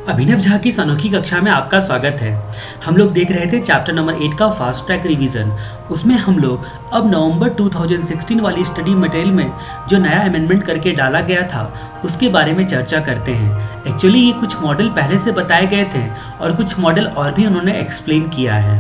अभिनव झा की इस अनोखी कक्षा में आपका स्वागत है। हम लोग देख रहे थे चैप्टर नंबर 8 का फास्ट ट्रैक रिवीजन। उसमें हम लोग अब नवंबर 2016 वाली स्टडी मटेरियल में जो नया अमेंडमेंट करके डाला गया था उसके बारे में चर्चा करते हैं। एक्चुअली ये कुछ मॉडल पहले से बताए गए थे और कुछ मॉडल और भी उन्होंने एक्सप्लेन किया है।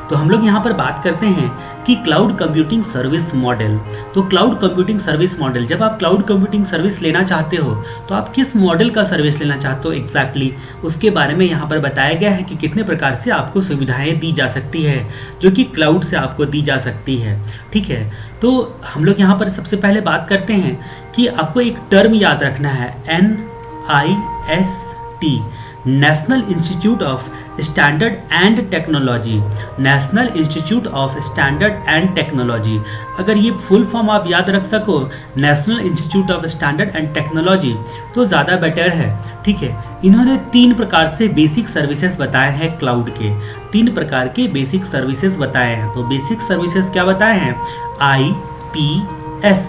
तो हम लोग यहाँ पर बात करते हैं कि क्लाउड कंप्यूटिंग सर्विस मॉडल। तो क्लाउड कंप्यूटिंग सर्विस मॉडल, जब आप क्लाउड कंप्यूटिंग सर्विस लेना चाहते हो तो आप किस मॉडल का सर्विस लेना चाहते हो एग्जैक्टली उसके बारे में यहाँ पर बताया गया है कि कितने प्रकार से आपको सुविधाएं दी जा सकती है जो कि क्लाउड से आपको दी जा सकती है। ठीक है, तो हम लोग यहाँ पर सबसे पहले बात करते हैं कि आपको एक टर्म याद रखना है, NIST, national institute of standard and technology. National institute of standard and technology, अगर ये फुल फॉर्म आप याद रख सको national institute of standard and technology तो ज़्यादा बेटर है। ठीक है, इन्होंने 3 प्रकार से बेसिक सर्विसेज बताए हैं क्लाउड के, 3 प्रकार के बेसिक सर्विसेज बताए हैं। तो बेसिक सर्विसेज क्या बताए हैं? IPS,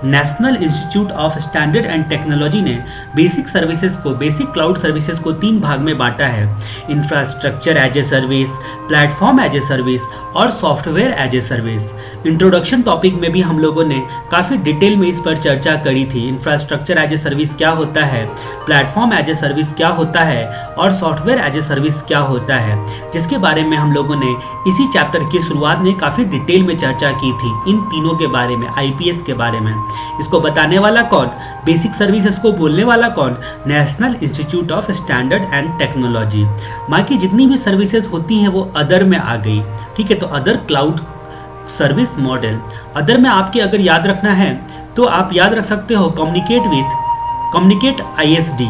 National institute of standard and technology ने बेसिक सर्विसेज को, बेसिक क्लाउड सर्विसेज को 3 भाग में बांटा है, infrastructure as a service, platform as a service और software as a service. Introduction topic में भी हम लोगों ने काफ़ी डिटेल में इस पर चर्चा करी थी। इंफ्रास्ट्रक्चर एज ए सर्विस क्या होता है, प्लेटफॉर्म एज ए सर्विस क्या होता है और सॉफ्टवेयर एज ए सर्विस क्या होता है, जिसके बारे में हम लोगों ने इसी चैप्टर की शुरुआत में काफ़ी डिटेल में चर्चा की थी। इन तीनों के बारे में, IPS के बारे में। इसको बताने वाला कौन? बेसिक सर्विसेज को बोलने वाला कौन? National institute of standard and technology. बाकी जितनी भी सर्विसेज होती हैं वो अदर में आ गई। ठीक है, तो other cloud service model, other में आपके अगर याद रखना है तो आप याद रख सकते हो कम्युनिकेट ISD।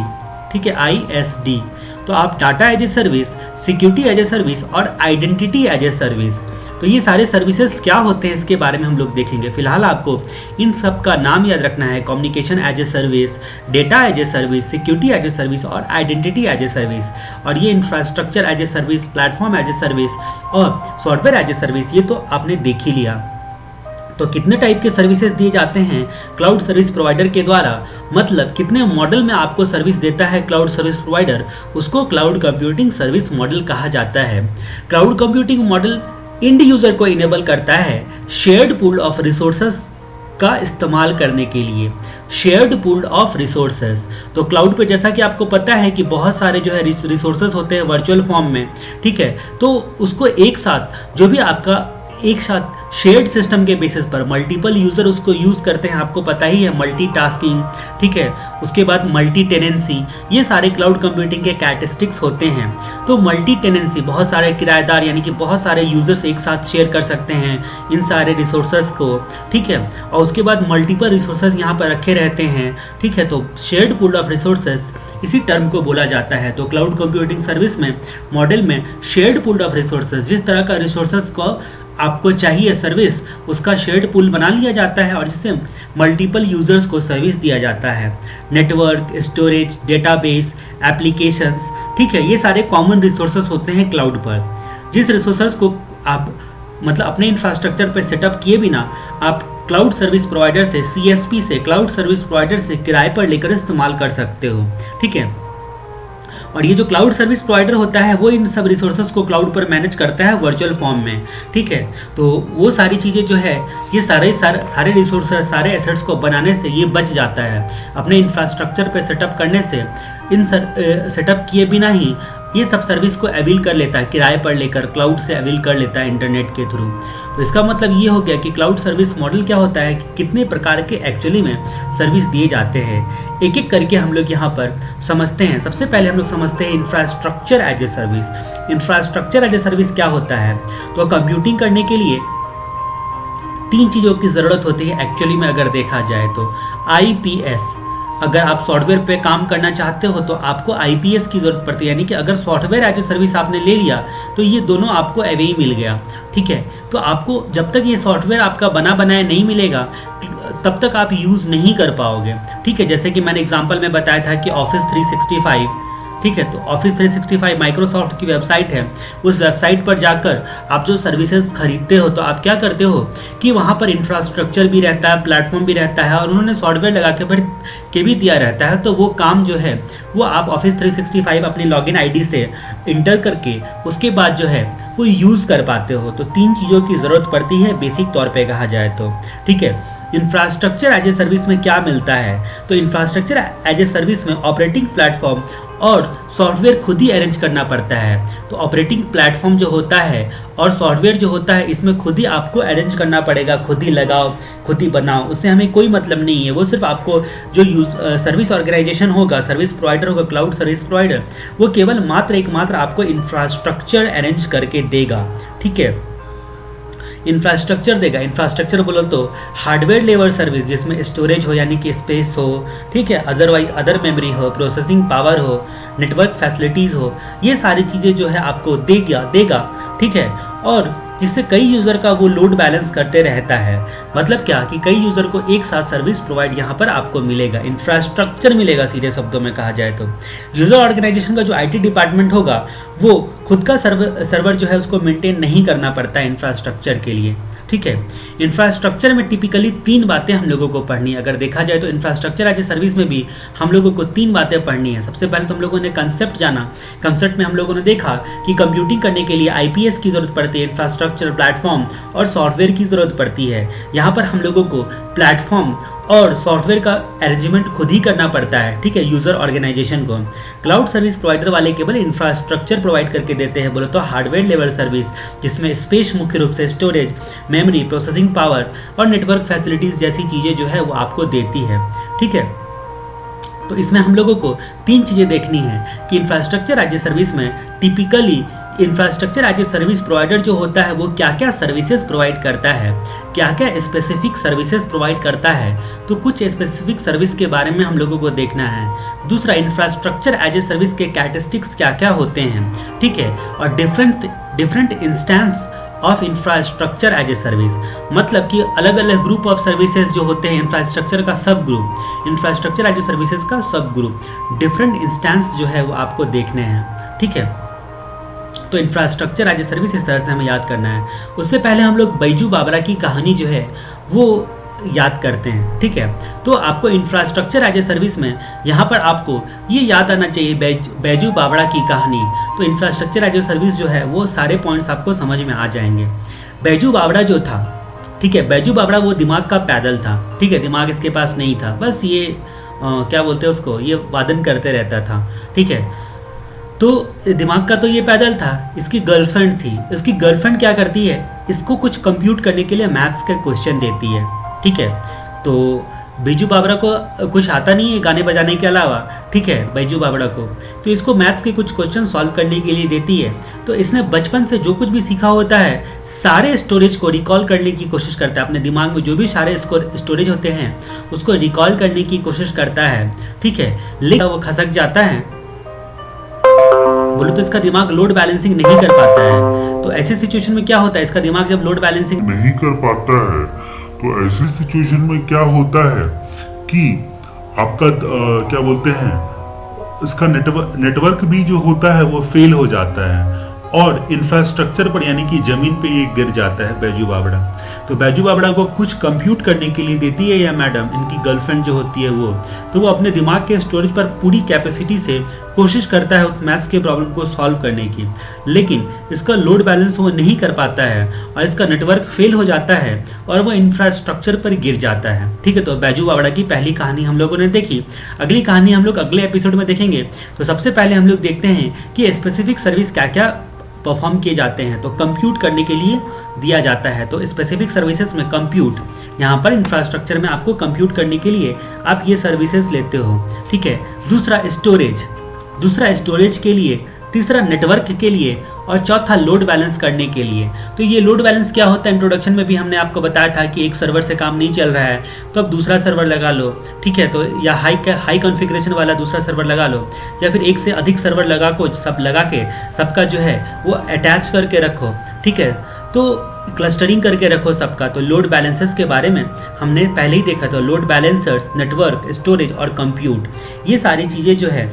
ठीक है, ISD। तो आप data as a service, security as a service और आइडेंटिटी एज ए सर्विस, तो ये सारे सर्विसेज क्या होते हैं इसके बारे में हम लोग देखेंगे। फिलहाल आपको इन सब का नाम याद रखना है, communication as a service, data as a service, security as a service और आइडेंटिटी एज ए सर्विस। और ये infrastructure as a service, platform as a service और सॉफ्टवेयर एज ए सर्विस, ये तो आपने देख ही लिया। तो कितने टाइप के सर्विसेज दिए जाते हैं क्लाउड सर्विस प्रोवाइडर के द्वारा, मतलब कितने मॉडल में आपको सर्विस देता है क्लाउड सर्विस प्रोवाइडर, उसको क्लाउड कंप्यूटिंग सर्विस मॉडल कहा जाता है। Cloud computing model end user को इनेबल करता है शेयर्ड पूल ऑफ रिसोर्सेस का इस्तेमाल करने के लिए। शेयर्ड पूल ऑफ रिसोर्सेस, तो क्लाउड पे जैसा कि आपको पता है कि बहुत सारे जो है रिसोर्सेस होते हैं वर्चुअल फॉर्म में। ठीक है, तो उसको एक साथ, जो भी आपका एक साथ शेयर्ड सिस्टम के बेसिस पर मल्टीपल यूजर उसको यूज करते हैं, आपको पता ही है, मल्टीटास्किंग। ठीक है, उसके बाद मल्टी टेनेंसी, ये सारे क्लाउड कंप्यूटिंग के कैरेक्टरिस्टिक्स होते हैं। तो मल्टी टेनेंसी, बहुत सारे किराएदार यानी कि बहुत सारे यूजर्स एक साथ शेयर कर सकते हैं इन सारे रिसोर्सेज को। ठीक है, और उसके बाद मल्टीपल रिसोर्सेज यहाँ पर रखे रहते हैं। ठीक है, तो शेयर्ड पूल ऑफ रिसोर्सेज इसी टर्म को बोला जाता है। तो क्लाउड कंप्यूटिंग सर्विस में, मॉडल में शेयर्ड पूल ऑफ रिसोर्सेज, जिस तरह का रिसोर्सेज को आपको चाहिए सर्विस, उसका शेयर्ड पूल बना लिया जाता है और जिससे मल्टीपल यूजर्स को सर्विस दिया जाता है। नेटवर्क, स्टोरेज, डेटाबेस, एप्लीकेशंस, ठीक है, ये सारे कॉमन रिसोर्सेज होते हैं क्लाउड पर। जिस रिसोर्सेज को आप मतलब अपने इंफ्रास्ट्रक्चर पर सेटअप किए बिना आप क्लाउड सर्विस प्रोवाइडर से, CSP से, क्लाउड सर्विस प्रोवाइडर से किराए पर लेकर इस्तेमाल कर सकते हो। ठीक है, और ये जो क्लाउड सर्विस प्रोवाइडर होता है वो इन सब रिसोर्सेज को क्लाउड पर मैनेज करता है वर्चुअल फॉर्म में। ठीक है, तो वो सारी चीज़ें जो है, ये सारे रिसोर्सेज, सारे एसेट्स को बनाने से ये बच जाता है। अपने इंफ्रास्ट्रक्चर पे सेटअप करने से, इन सेटअप किए बिना ही ये सब सर्विस को अवेल कर लेता है, किराए पर लेकर क्लाउड से अवेल कर लेता है इंटरनेट के थ्रू। तो इसका मतलब ये हो गया कि क्लाउड सर्विस मॉडल क्या होता है कि कितने प्रकार के एक्चुअली में सर्विस दिए जाते हैं। एक एक करके हम लोग यहाँ पर समझते हैं। सबसे पहले हम लोग समझते हैं infrastructure as a service. Infrastructure as a service क्या होता है? तो कंप्यूटिंग करने के लिए 3 चीज़ों की ज़रूरत होती है एक्चुअली में अगर देखा जाए तो। IPS, अगर आप सॉफ्टवेयर पे काम करना चाहते हो तो आपको IPS की ज़रूरत पड़ती है, यानी कि अगर सॉफ्टवेयर एज ए सर्विस आपने ले लिया तो ये दोनों आपको अवे ही मिल गया। ठीक है, तो आपको जब तक ये सॉफ्टवेयर आपका बना बनाया नहीं मिलेगा तब तक आप यूज़ नहीं कर पाओगे। ठीक है, जैसे कि मैंने एग्जांपल में बताया था कि ऑफिस 365 ठीक है। तो ऑफिस 365 माइक्रोसॉफ्ट की वेबसाइट है, उस वेबसाइट पर जाकर आप जो सर्विसेज खरीदते हो तो आप क्या करते हो कि वहाँ पर इंफ्रास्ट्रक्चर भी रहता है, प्लेटफॉर्म भी रहता है और उन्होंने सॉफ्टवेयर लगा के भी दिया रहता है। तो वो काम जो है वो आप ऑफिस 365 अपनी लॉगिन आईडी से इंटर करके उसके बाद जो है वो यूज़ कर पाते हो। तो 3 चीज़ों की ज़रूरत पड़ती है बेसिक तौर पे कहा जाए तो, ठीक है। इंफ्रास्ट्रक्चर एज ए सर्विस में क्या मिलता है? तो इंफ्रास्ट्रक्चर एज ए सर्विस में ऑपरेटिंग प्लेटफॉर्म और सॉफ्टवेयर खुद ही अरेंज करना पड़ता है। तो ऑपरेटिंग प्लेटफॉर्म जो होता है और सॉफ्टवेयर जो होता है इसमें खुद ही आपको अरेंज करना पड़ेगा, खुद ही लगाओ, खुद ही बनाओ, उससे हमें कोई मतलब नहीं है। वो सिर्फ आपको जो सर्विस ऑर्गेनाइजेशन होगा, सर्विस प्रोवाइडर होगा, क्लाउड सर्विस प्रोवाइडर, वो केवल एकमात्र आपको इंफ्रास्ट्रक्चर अरेंज करके देगा, ठीक है। इंफ्रास्ट्रक्चर देगा, इंफ्रास्ट्रक्चर बोलो तो हार्डवेयर लेवल सर्विस जिसमें स्टोरेज हो यानी कि स्पेस हो, ठीक है, अदरवाइज अदर मेमोरी हो, प्रोसेसिंग पावर हो, नेटवर्क फैसिलिटीज़ हो, ये सारी चीज़ें जो है आपको देगा, ठीक है। और जिससे कई यूज़र का वो लोड बैलेंस करते रहता है। मतलब क्या कि कई यूज़र को एक साथ सर्विस प्रोवाइड यहाँ पर आपको मिलेगा, इंफ्रास्ट्रक्चर मिलेगा सीधे शब्दों में कहा जाए तो। यूज़र ऑर्गेनाइजेशन का जो आईटी डिपार्टमेंट होगा वो खुद का सर्वर जो है उसको मेंटेन नहीं करना पड़ता है इंफ्रास्ट्रक्चर के लिए, ठीक है। इंफ्रास्ट्रक्चर में टिपिकली 3 बातें हम लोगों को पढ़नी है। अगर देखा जाए तो इंफ्रास्ट्रक्चर एज ए सर्विस में भी हम लोगों को 3 बातें पढ़नी है। सबसे पहले तो हम लोगों ने कंसेप्ट जाना। कंसेप्ट में हम लोगों ने देखा कि कंप्यूटिंग करने के लिए आईपीएस की जरूरत पड़ती है, इंफ्रास्ट्रक्चर, प्लेटफॉर्म और सॉफ्टवेयर की जरूरत पड़ती है। यहाँ पर हम लोगों को प्लेटफॉर्म और सॉफ्टवेयर का अरेंजमेंट खुद ही करना पड़ता है, ठीक है, यूजर ऑर्गेनाइजेशन को। क्लाउड सर्विस प्रोवाइडर वाले केवल इंफ्रास्ट्रक्चर प्रोवाइड करके देते हैं, बोले तो हार्डवेयर लेवल सर्विस जिसमें स्पेस, मुख्य रूप से स्टोरेज, मेमोरी, प्रोसेसिंग पावर और नेटवर्क फैसिलिटीज जैसी चीज़ें जो है वो आपको देती है, ठीक है। तो इसमें हम लोगों को 3 चीज़ें देखनी है कि इंफ्रास्ट्रक्चर एज ए सर्विस में typically infrastructure as a service provider जो होता है वो क्या क्या सर्विसेज प्रोवाइड करता है, क्या क्या स्पेसिफिक सर्विसेज प्रोवाइड करता है। तो कुछ स्पेसिफिक सर्विस के बारे में हम लोगों को देखना है। दूसरा, इंफ्रास्ट्रक्चर एज ए सर्विस के कैरेक्टरिस्टिक्स क्या क्या होते हैं, ठीक है। और different instance of infrastructure as a service, मतलब कि अलग अलग ग्रुप ऑफ सर्विसेज जो होते हैं, इंफ्रास्ट्रक्चर का sub group, infrastructure as a services का सब ग्रुप, डिफरेंट इंस्टेंस जो है वो आपको देखने हैं, ठीक है। तो इंफ्रास्ट्रक्चर एज ए सर्विस इस तरह से हमें याद करना है। उससे पहले हम लोग बैजू बावरा की कहानी जो है वो याद करते हैं, ठीक है। तो आपको इंफ्रास्ट्रक्चर एज ए सर्विस में यहाँ पर आपको ये याद आना चाहिए बैजू बावरा की कहानी। तो इंफ्रास्ट्रक्चर एज ए सर्विस जो है वो सारे पॉइंट्स आपको समझ में आ जाएंगे। बैजू बावरा जो था, ठीक है, बैजू बावरा वो दिमाग का पैदल था, ठीक है, दिमाग इसके पास नहीं था, बस ये क्या बोलते हैं उसको, ये वादन करते रहता था, ठीक है। तो दिमाग का तो ये पैदल था। इसकी गर्लफ्रेंड थी। इसकी गर्लफ्रेंड क्या करती है, इसको कुछ कंप्यूट करने के लिए मैथ्स के क्वेश्चन देती है, ठीक है। तो बैजू बावरा को कुछ आता नहीं है गाने बजाने के अलावा, ठीक है, बैजू बावरा को, तो इसको मैथ्स के कुछ क्वेश्चन सॉल्व करने के लिए देती है। तो इसने बचपन से जो कुछ भी सीखा होता है सारे स्टोरेज को रिकॉल करने की कोशिश करता है, अपने दिमाग में जो भी सारे स्टोरेज होते हैं उसको रिकॉल करने की कोशिश करता है, ठीक है। लेकिन वो खसक जाता है, बोलो तो इसका दिमाग लोड बैलेंसिंग नहीं कर पाता है। तो ऐसी सिचुएशन में क्या होता है, इसका दिमाग जब लोड बैलेंसिंग नहीं कर पाता है तो ऐसी सिचुएशन में क्या होता है कि आपका क्या बोलते हैं, इसका नेटवर्क भी जो होता है वो फेल हो जाता है और इंफ्रास्ट्रक्चर पर यानी कि जमीन पे ये गिर जाता है बैजू बावड़ा। तो बैजू बावड़ा को कुछ कंप्यूट करने के लिए देती है या मैडम, इनकी गर्लफ्रेंड जो होती है वो, तो वो अपने दिमाग के स्टोरेज पर पूरी कैपेसिटी से कोशिश करता है उस मैथ्स के प्रॉब्लम को सॉल्व करने की, लेकिन इसका लोड बैलेंस वो नहीं कर पाता है और इसका नेटवर्क फेल हो जाता है और वो इंफ्रास्ट्रक्चर पर गिर जाता है, ठीक है। तो बैजू बावड़ा की पहली कहानी हम लोगों ने देखी। अगली कहानी हम लोग अगले एपिसोड में देखेंगे। तो सबसे पहले हम लोग देखते हैं कि स्पेसिफिक सर्विस क्या क्या परफॉर्म किए जाते हैं। तो कंप्यूट करने के लिए दिया जाता है, तो स्पेसिफिक सर्विसेज में कंप्यूट, यहाँ पर इंफ्रास्ट्रक्चर में आपको कंप्यूट करने के लिए आप ये सर्विसेज लेते हो, ठीक है। दूसरा स्टोरेज के लिए, तीसरा नेटवर्क के लिए और चौथा लोड बैलेंस करने के लिए। तो ये लोड बैलेंस क्या होता है, इंट्रोडक्शन में भी हमने आपको बताया था कि एक सर्वर से काम नहीं चल रहा है तो अब दूसरा सर्वर लगा लो, ठीक है। तो या हाई कॉन्फ़िगरेशन वाला दूसरा सर्वर लगा लो या फिर एक से अधिक सर्वर लगा के सबका जो है वो अटैच करके रखो, ठीक है। तो क्लस्टरिंग करके रखो सबका। तो लोड बैलेंसेस के बारे में हमने पहले ही देखा था। लोड बैलेंसर्स, नेटवर्क, स्टोरेज और कंप्यूट, ये सारी चीज़ें जो है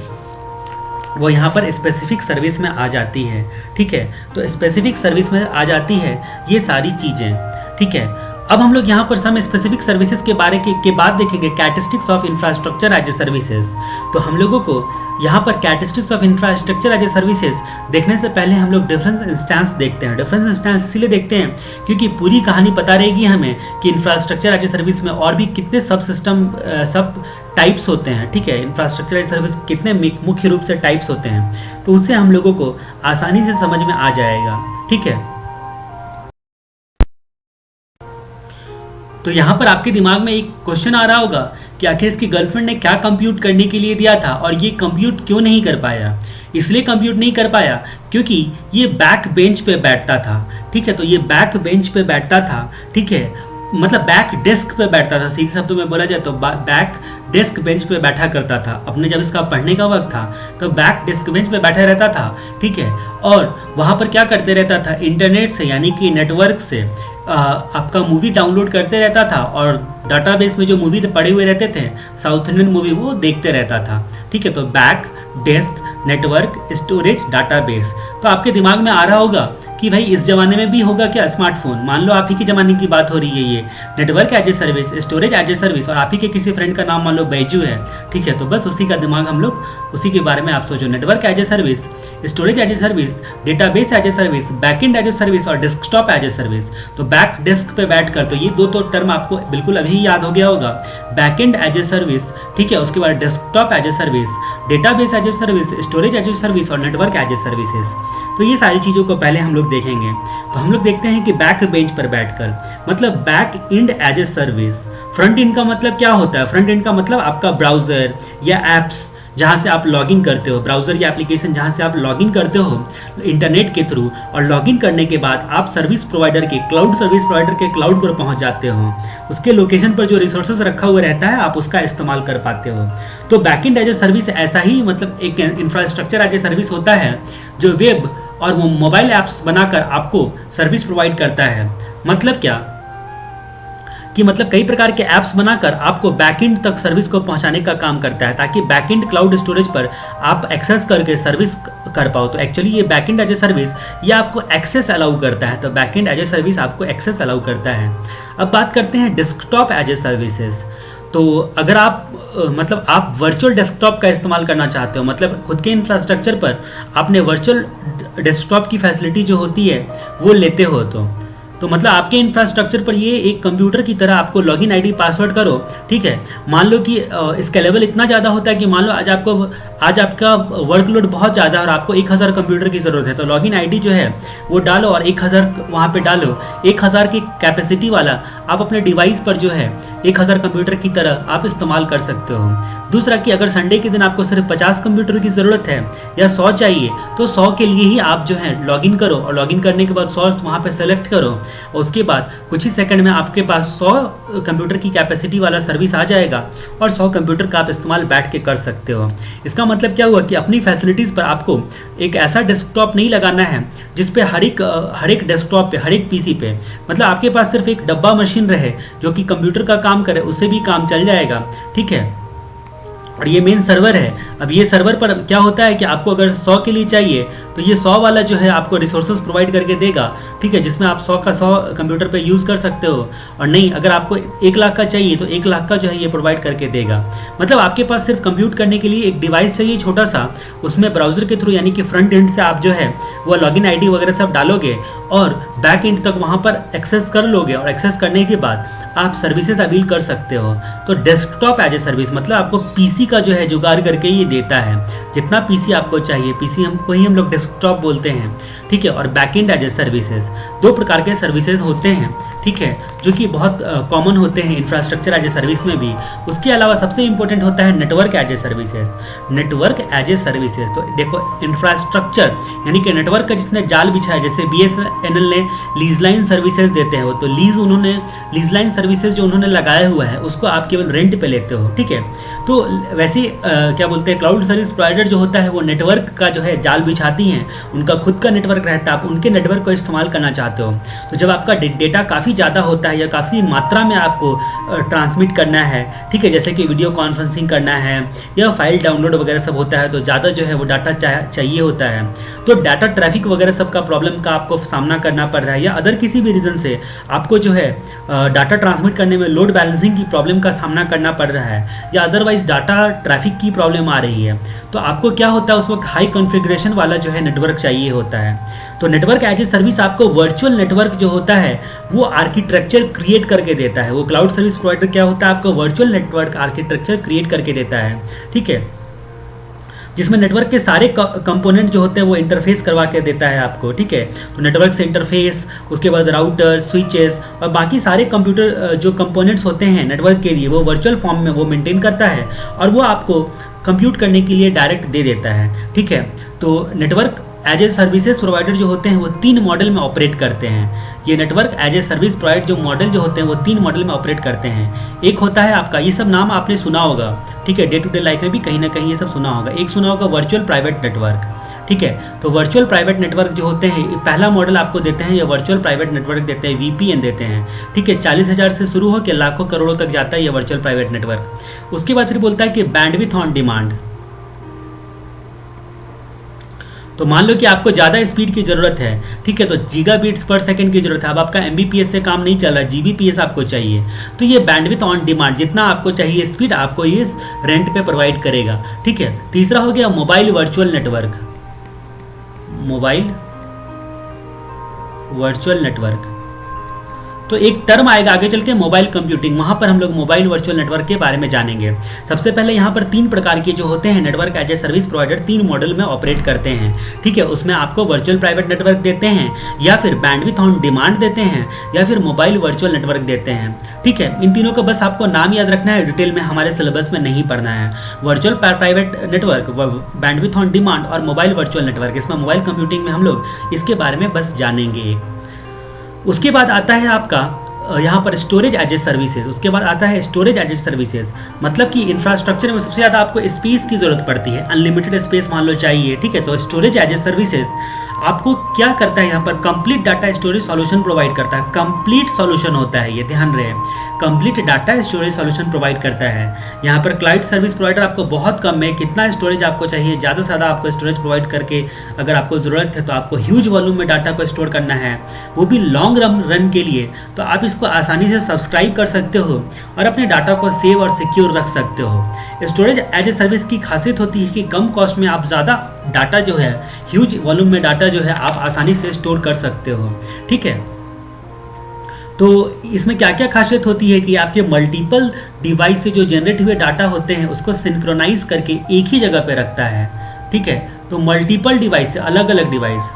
वो यहाँ पर स्पेसिफिक सर्विस में आ जाती है। ठीक है, तो स्पेसिफिक सर्विस में आ जाती है ये सारी चीज़ें। ठीक है, अब हम लोग यहाँ पर सम स्पेसिफिक सर्विसेज के बारे के बाद देखेंगे characteristics of infrastructure as a services. तो हम लोगों को यहाँ पर characteristics of infrastructure as a services देखने से पहले हम लोग डिफरेंस इंस्टेंस देखते हैं। डिफरेंस इंस्टेंस इसीलिए देखते हैं क्योंकि पूरी कहानी पता रहेगी हमें कि इंफ्रास्ट्रक्चर एज ए सर्विस में और भी कितने सब सिस्टम सब टाइप्स होते हैं। ठीक है, इंफ्रास्ट्रक्चर एज सर्विस कितने मुख्य रूप से टाइप्स होते हैं, तो उससे हम लोगों को आसानी से समझ में आ जाएगा। ठीक है, तो यहाँ पर आपके दिमाग में एक क्वेश्चन आ रहा होगा कि आखिर इसकी गर्लफ्रेंड ने क्या कंप्यूट करने के लिए दिया था और ये कंप्यूट क्यों नहीं कर पाया। इसलिए कंप्यूट नहीं कर पाया क्योंकि ये बैक बेंच पे बैठता था। ठीक है, तो ये बैक बेंच पे बैठता था। ठीक है, मतलब बैक डेस्क पे बैठता था, सीधे शब्दों में बोला जाए तो बैक डेस्क बेंच पे बैठा करता था। अपने जब इसका पढ़ने का वक्त था तो बैक डेस्क बेंच पे बैठा रहता था। ठीक है, और वहाँ पर क्या करते रहता था, इंटरनेट से यानी कि नेटवर्क से आपका मूवी डाउनलोड करते रहता था और डाटाबेस में जो मूवी पड़े हुए रहते थे साउथ इंडियन मूवी वो देखते रहता था। ठीक है, तो back desk network storage database. तो आपके दिमाग में आ रहा होगा कि भाई इस जमाने में भी होगा क्या स्मार्टफोन। मान लो आप ही के ज़माने की बात हो रही है, ये network as a service, storage as a service, और आप ही के किसी फ्रेंड का नाम मान लो बैजू है। ठीक है, तो बस उसी का दिमाग हम लोग उसी के बारे में आप सोचो, network as a service, storage as a service, database as a service, backend as a service और डेस्कटॉप एज ए सर्विस। तो बैक डेस्क पे बैठ कर, तो ये दो तो टर्म आपको बिल्कुल अभी याद हो गया होगा, बैकएंड एज ए सर्विस। ठीक है, उसके बाद desktop as a service, database as a service, storage as a service और नेटवर्क एज ए सर्विसेज। तो ये सारी चीज़ों को पहले हम लोग देखेंगे। तो हम लोग देखते हैं कि बैक बेंच पर बैठकर मतलब back end as a service. Front end का मतलब क्या होता है, फ्रंट एंड का मतलब आपका ब्राउज़र या एप्स जहाँ से आप लॉगिन करते हो, ब्राउज़र या एप्लीकेशन जहाँ से आप लॉगिन करते हो इंटरनेट के थ्रू, और लॉगिन करने के बाद आप सर्विस प्रोवाइडर के क्लाउड सर्विस प्रोवाइडर के क्लाउड पर पहुँच जाते हो। उसके लोकेशन पर जो रिसोर्सेज रखा हुआ रहता है आप उसका इस्तेमाल कर पाते हो। तो बैकएंड एज ए सर्विस ऐसा ही मतलब एक इंफ्रास्ट्रक्चर एज ए सर्विस होता है जो वेब और मोबाइल ऐप्स बनाकर आपको सर्विस प्रोवाइड करता है। मतलब क्या कि मतलब कई प्रकार के ऐप्स बनाकर आपको बैकएंड तक सर्विस को पहुंचाने का काम करता है ताकि बैकएंड क्लाउड स्टोरेज पर आप एक्सेस करके सर्विस कर पाओ। तो एक्चुअली ये बैकएंड एज ए सर्विस ये आपको एक्सेस अलाउ करता है। तो बैकएंड एज ए सर्विस आपको एक्सेस अलाउ करता है। अब बात करते हैं डेस्कटॉप एज ए सर्विसेज। तो अगर आप मतलब आप वर्चुअल डेस्कटॉप का इस्तेमाल करना चाहते हो, मतलब खुद के इंफ्रास्ट्रक्चर पर आपने वर्चुअल डेस्कटॉप की फैसिलिटी जो होती है वो लेते हो, तो मतलब आपके इंफ्रास्ट्रक्चर पर ये एक कंप्यूटर की तरह आपको लॉगिन आईडी पासवर्ड करो। ठीक है, मान लो कि इसका लेवल इतना ज़्यादा होता है कि मान लो आज आपका वर्कलोड बहुत ज़्यादा है और आपको 1000 कंप्यूटर की ज़रूरत है, तो लॉगिन आईडी जो है वो डालो और 1000 वहाँ पे डालो। 1000 की कैपेसिटी वाला आप अपने डिवाइस पर जो है 1000 कंप्यूटर की तरह आप इस्तेमाल कर सकते हो। दूसरा कि अगर संडे के दिन आपको सिर्फ 50 कंप्यूटर की ज़रूरत है या 100 चाहिए, तो 100 के लिए ही आप जो है लॉगिन करो और लॉगिन करने के बाद 100 वहाँ पे सेलेक्ट करो और उसके बाद कुछ ही सेकंड में आपके पास 100 कंप्यूटर की कैपेसिटी वाला सर्विस आ जाएगा और 100 कंप्यूटर का आप इस्तेमाल बैठ के कर सकते हो। इसका मतलब क्या हुआ कि अपनी फैसिलिटीज़ पर आपको एक ऐसा डेस्कटॉप नहीं लगाना है जिसपे हर एक डेस्कटॉप पे, हर एक पीसी पे मतलब आपके पास सिर्फ एक डब्बा मशीन रहे जो कि कंप्यूटर का काम करे, उससे भी काम चल जाएगा। ठीक है, और ये मेन सर्वर है। अब ये सर्वर पर क्या होता है कि आपको अगर 100 के लिए चाहिए तो ये 100 वाला जो है आपको रिसोर्सेज प्रोवाइड करके देगा। ठीक है, जिसमें आप 100 का 100 कंप्यूटर पे यूज़ कर सकते हो, और नहीं अगर आपको 1 लाख का चाहिए तो 1 लाख का जो है ये प्रोवाइड करके देगा। मतलब आपके पास सिर्फ कंप्यूट करने के लिए एक डिवाइस चाहिए छोटा सा, उसमें ब्राउज़र के थ्रू यानी कि फ्रंट एंड से आप जो है वो लॉगिन आईडी वगैरह सब डालोगे और बैक एंड तक वहाँ पर एक्सेस कर लोगे और एक्सेस करने के बाद आप सर्विसेज अवेल कर सकते हो। तो डेस्कटॉप एज ए सर्विस मतलब आपको पीसी का जो है जुगाड़ करके ये देता है। जितना पीसी आपको चाहिए, पीसी हमको ही हम लोग डेस्कटॉप बोलते हैं। ठीक है, और बैकएंड एज ए सर्विसेज 2 प्रकार के सर्विसेज होते हैं। ठीक है, जो कि बहुत कॉमन होते हैं इंफ्रास्ट्रक्चर एज ए सर्विस में भी। उसके अलावा सबसे इंपॉर्टेंट होता है network as a services. Network as a services तो देखो इंफ्रास्ट्रक्चर यानी कि नेटवर्क का जिसने जाल बिछाया, जैसे BSNL ने लीज लाइन सर्विसेज देते हैं वो, तो लीज लाइन सर्विसेज जो उन्होंने लगाया हुआ है उसको आप केवल रेंट पे लेते हो। ठीक है, तो वैसे क्या बोलते हैं क्लाउड सर्विस प्रोवाइडर जो होता है वो नेटवर्क का जो है जाल बिछाती हैं, उनका खुद का नेटवर्क रहता है, आप उनके नेटवर्क को इस्तेमाल करना चाहते हो। तो जब आपका डेटा काफ़ी ज़्यादा होता होता है या काफ़ी मात्रा में आपको ट्रांसमिट करना है, ठीक है, जैसे कि वीडियो कॉन्फ्रेंसिंग करना है या फाइल डाउनलोड वगैरह सब होता है, तो ज़्यादा जो है वो डाटा चाहिए होता है, तो डाटा ट्रैफिक वगैरह सब का प्रॉब्लम का आपको सामना करना पड़ रहा है, या अदर किसी भी रीज़न से आपको जो है डाटा ट्रांसमिट करने में लोड बैलेंसिंग की प्रॉब्लम का सामना करना पड़ रहा है, या अदरवाइज डाटा ट्रैफिक की प्रॉब्लम आ रही है, तो आपको क्या होता है उस वक्त हाई कॉन्फ़िगरेशन वाला जो है नेटवर्क चाहिए होता है। तो नेटवर्क एज ए सर्विस आपको वर्चुअल नेटवर्क जो होता है वो आर्किटेक्चर क्रिएट करके देता है। वो क्लाउड सर्विस प्रोवाइडर क्या होता है, आपको वर्चुअल नेटवर्क आर्किटेक्चर क्रिएट करके देता है, ठीक है, जिसमें नेटवर्क के सारे कंपोनेंट जो होते हैं वो इंटरफेस करवा के देता है आपको, ठीक है। तो नेटवर्क से इंटरफेस, उसके बाद राउटर, स्विचेस और बाकी सारे कंप्यूटर जो कंपोनेंट्स होते हैं नेटवर्क के लिए वो वर्चुअल फॉर्म में वो मेंटेन करता है और वो आपको कंप्यूट करने के लिए डायरेक्ट दे देता है, ठीक है। तो network as a services provider जो होते हैं वो 3 मॉडल में ऑपरेट करते हैं। ये network as a service provide जो मॉडल जो होते हैं वो 3 मॉडल में ऑपरेट करते हैं। एक होता है आपका, ये सब नाम आपने सुना होगा, ठीक है, डे टू डे लाइफ में भी कहीं ना कहीं ये सब सुना होगा। एक सुना होगा वर्चुअल प्राइवेट नेटवर्क, ठीक है। तो वर्चुअल प्राइवेट नेटवर्क जो होते हैं, पहला मॉडल आपको देते हैं, ये वर्चुअल प्राइवेट नेटवर्क देते हैं, VPN देते हैं, ठीक है। 40,000 से शुरू हो के लाखों करोड़ों तक जाता है ये वर्चुअल प्राइवेट नेटवर्क। उसके बाद फिर बोलता है कि बैंडविड्थ ऑन डिमांड। तो मान लो कि आपको ज़्यादा स्पीड की ज़रूरत है, ठीक है, तो गीगाबिट्स पर सेकंड की ज़रूरत है। अब आपका MBPS से काम नहीं चल रहा, GBPS आपको चाहिए, तो ये बैंडविड्थ ऑन डिमांड, जितना आपको चाहिए स्पीड आपको ये रेंट पे प्रोवाइड करेगा, ठीक है। तीसरा हो गया mobile virtual network, mobile virtual network. तो एक टर्म आएगा आगे चल के मोबाइल कंप्यूटिंग, वहाँ पर हम लोग मोबाइल वर्चुअल नेटवर्क के बारे में जानेंगे। सबसे पहले यहाँ पर 3 प्रकार के जो होते हैं network as a service provider 3 model में ऑपरेट करते हैं, ठीक है। उसमें आपको वर्चुअल प्राइवेट नेटवर्क देते हैं, या फिर बैंडविड्थ ऑन डिमांड देते हैं, या फिर मोबाइल वर्चुअल नेटवर्क देते हैं, ठीक है। इन तीनों का बस आपको नाम याद रखना है, डिटेल में हमारे सिलेबस में नहीं पढ़ना है। Virtual private network, bandwidth on demand और मोबाइल वर्चुअल नेटवर्क, इसमें मोबाइल कंप्यूटिंग में हम लोग इसके बारे में बस जानेंगे। उसके बाद आता है आपका यहाँ पर स्टोरेज एज ए सर्विसेज। उसके बाद आता है स्टोरेज एज ए सर्विसेज, मतलब कि इंफ्रास्ट्रक्चर में सबसे ज़्यादा आपको स्पेस की ज़रूरत पड़ती है, अनलिमिटेड स्पेस मान लो चाहिए, ठीक है। तो स्टोरेज एज ए सर्विसेज आपको क्या करता है, यहाँ पर complete data storage solution provide करता है। कंप्लीट सॉल्यूशन होता है ये, ध्यान रहे, complete data storage solution provide करता है। यहाँ पर क्लाउड सर्विस प्रोवाइडर आपको बहुत कम है, कितना स्टोरेज आपको चाहिए, ज़्यादा से ज़्यादा आपको स्टोरेज प्रोवाइड करके अगर आपको ज़रूरत है तो आपको ह्यूज वॉल्यूम में डाटा को स्टोर करना है, वो भी लॉन्ग रन के लिए, तो आप इसको आसानी से सब्सक्राइब कर सकते हो और अपने डाटा को सेव और सिक्योर रख सकते हो। स्टोरेज एज ए सर्विस की खासियत होती है कि कम कॉस्ट में आप ज़्यादा डाटा जो है, ह्यूज वॉल्यूम में डाटा जो है आप आसानी से स्टोर कर सकते हो, ठीक है। तो इसमें क्या क्या खासियत होती है कि आपके मल्टीपल डिवाइस से जो जनरेट हुए डाटा होते हैं उसको सिंक्रोनाइज करके एक ही जगह पे रखता है, ठीक है। तो मल्टीपल डिवाइस से अलग अलग डिवाइस,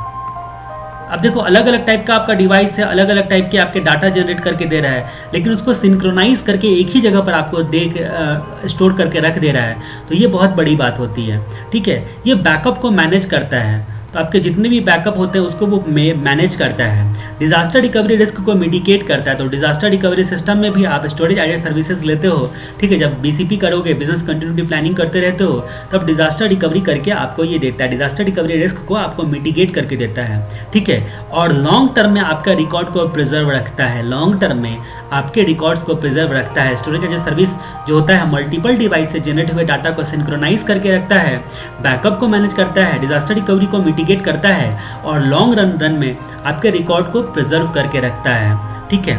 अब देखो अलग अलग टाइप का आपका डिवाइस है, अलग अलग टाइप के आपके डाटा जनरेट करके दे रहा है, लेकिन उसको सिंक्रोनाइज करके एक ही जगह पर आपको स्टोर करके रख दे रहा है, तो ये बहुत बड़ी बात होती है, ठीक है। ये बैकअप को मैनेज करता है, तो आपके जितने भी बैकअप होते हैं उसको वो मैनेज करता है। डिजास्टर रिकवरी रिस्क को मिटिगेट करता है, तो डिजास्टर रिकवरी सिस्टम में भी आप स्टोरेज एज ए सर्विसेज लेते हो, ठीक है। जब BCP करोगे, बिजनेस कंटिन्यूटी प्लानिंग करते रहते हो, तब डिजास्टर रिकवरी करके आपको ये देता है, डिजास्टर रिकवरी रिस्क को आपको मिटिगेट करके देता है, ठीक है। और लॉन्ग टर्म में आपका रिकॉर्ड को प्रिजर्व रखता है, लॉन्ग टर्म में आपके रिकॉर्ड्स को प्रिजर्व रखता है। स्टोरेज एज ए सर्विस जो होता है मल्टीपल डिवाइस से जनरेट हुए डाटा को सिंक्रोनाइज करके रखता है, बैकअप को मैनेज करता है, डिजास्टर रिकवरी को मिटिगेट करता है और लॉन्ग रन में आपके रिकॉर्ड को प्रिजर्व करके रखता है, ठीक है।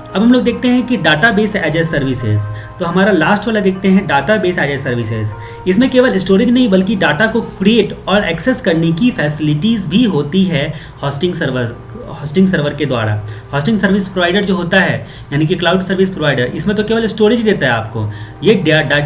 अब हम लोग देखते हैं कि डाटाबेस एज ए सर्विसेज, तो हमारा लास्ट वाला देखते हैं डाटाबेस एज ए सर्विसेज। इसमें केवल स्टोरेज नहीं बल्कि डाटा को क्रिएट और एक्सेस करने की फैसिलिटीज़ भी होती है होस्टिंग सर्वर के द्वारा। होस्टिंग सर्विस प्रोवाइडर जो होता है यानी कि क्लाउड सर्विस प्रोवाइडर, इसमें तो केवल स्टोरेज देता है आपको। ये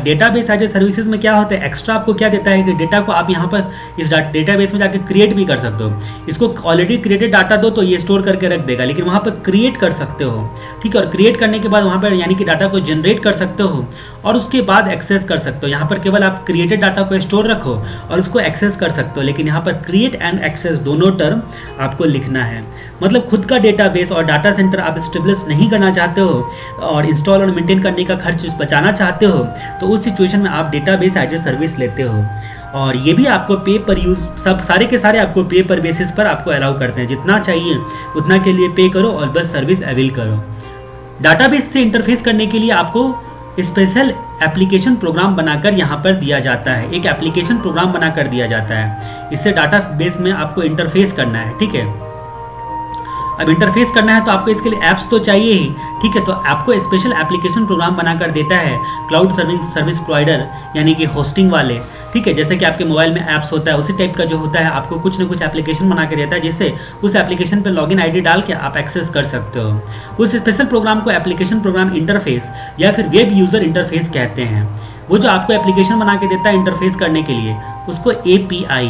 डेटाबेस एज ए सर्विसेज में क्या होता है, एक्स्ट्रा आपको क्या देता है कि डेटा को आप यहाँ पर इस डेटाबेस में जाकर क्रिएट भी कर सकते हो। इसको ऑलरेडी क्रिएटेड डाटा दो तो ये स्टोर करके रख देगा, लेकिन वहाँ पर क्रिएट कर सकते हो, ठीक है। और क्रिएट करने के बाद वहाँ पर यानी कि डाटा को जनरेट कर सकते हो और उसके बाद एक्सेस कर सकते हो। यहाँ पर केवल आप क्रिएटेड डाटा को स्टोर रखो और उसको एक्सेस कर सकते हो, लेकिन यहाँ पर क्रिएट एंड एक्सेस दोनों टर्म आपको लिखना है। मतलब खुद का डेटाबेस और डाटा सेंटर आप स्टेब्लिश नहीं करना चाहते हो और इंस्टॉल और मेंटेन करने का खर्च बचाना चाहते हो, तो उस सिचुएशन में आप डेटाबेस एज ए सर्विस लेते हो। और ये भी आपको पे पर यूज़, सब सारे के सारे आपको पे पर बेसिस पर आपको अलाउ करते हैं, जितना चाहिए उतना के लिए पे करो और बस सर्विस अवेल करो। डाटाबेस से इंटरफेस करने के लिए आपको स्पेशल एप्लीकेशन प्रोग्राम बनाकर यहाँ पर दिया जाता है, एक एप्लीकेशन प्रोग्राम बनाकर दिया जाता है। इससे डाटाबेस में आपको इंटरफेस करना है, ठीक है। अब इंटरफेस करना है तो आपको इसके लिए ऐप्स तो चाहिए ही, ठीक है। तो आपको स्पेशल एप्लीकेशन प्रोग्राम बनाकर देता है क्लाउड सर्विस प्रोवाइडर, यानी कि होस्टिंग वाले, ठीक है। जैसे कि आपके मोबाइल में ऐप्स होता है, उसी टाइप का जो होता है, आपको कुछ ना कुछ एप्लीकेशन बना के देता है, जिससे उस एप्लीकेशन पे लॉगिन आईडी डाल के आप एक्सेस कर सकते हो। उस स्पेशल प्रोग्राम को एप्लीकेशन प्रोग्राम इंटरफेस या फिर वेब यूज़र इंटरफेस कहते हैं। वो जो आपको एप्लीकेशन बना के देता है इंटरफेस करने के लिए, उसको API,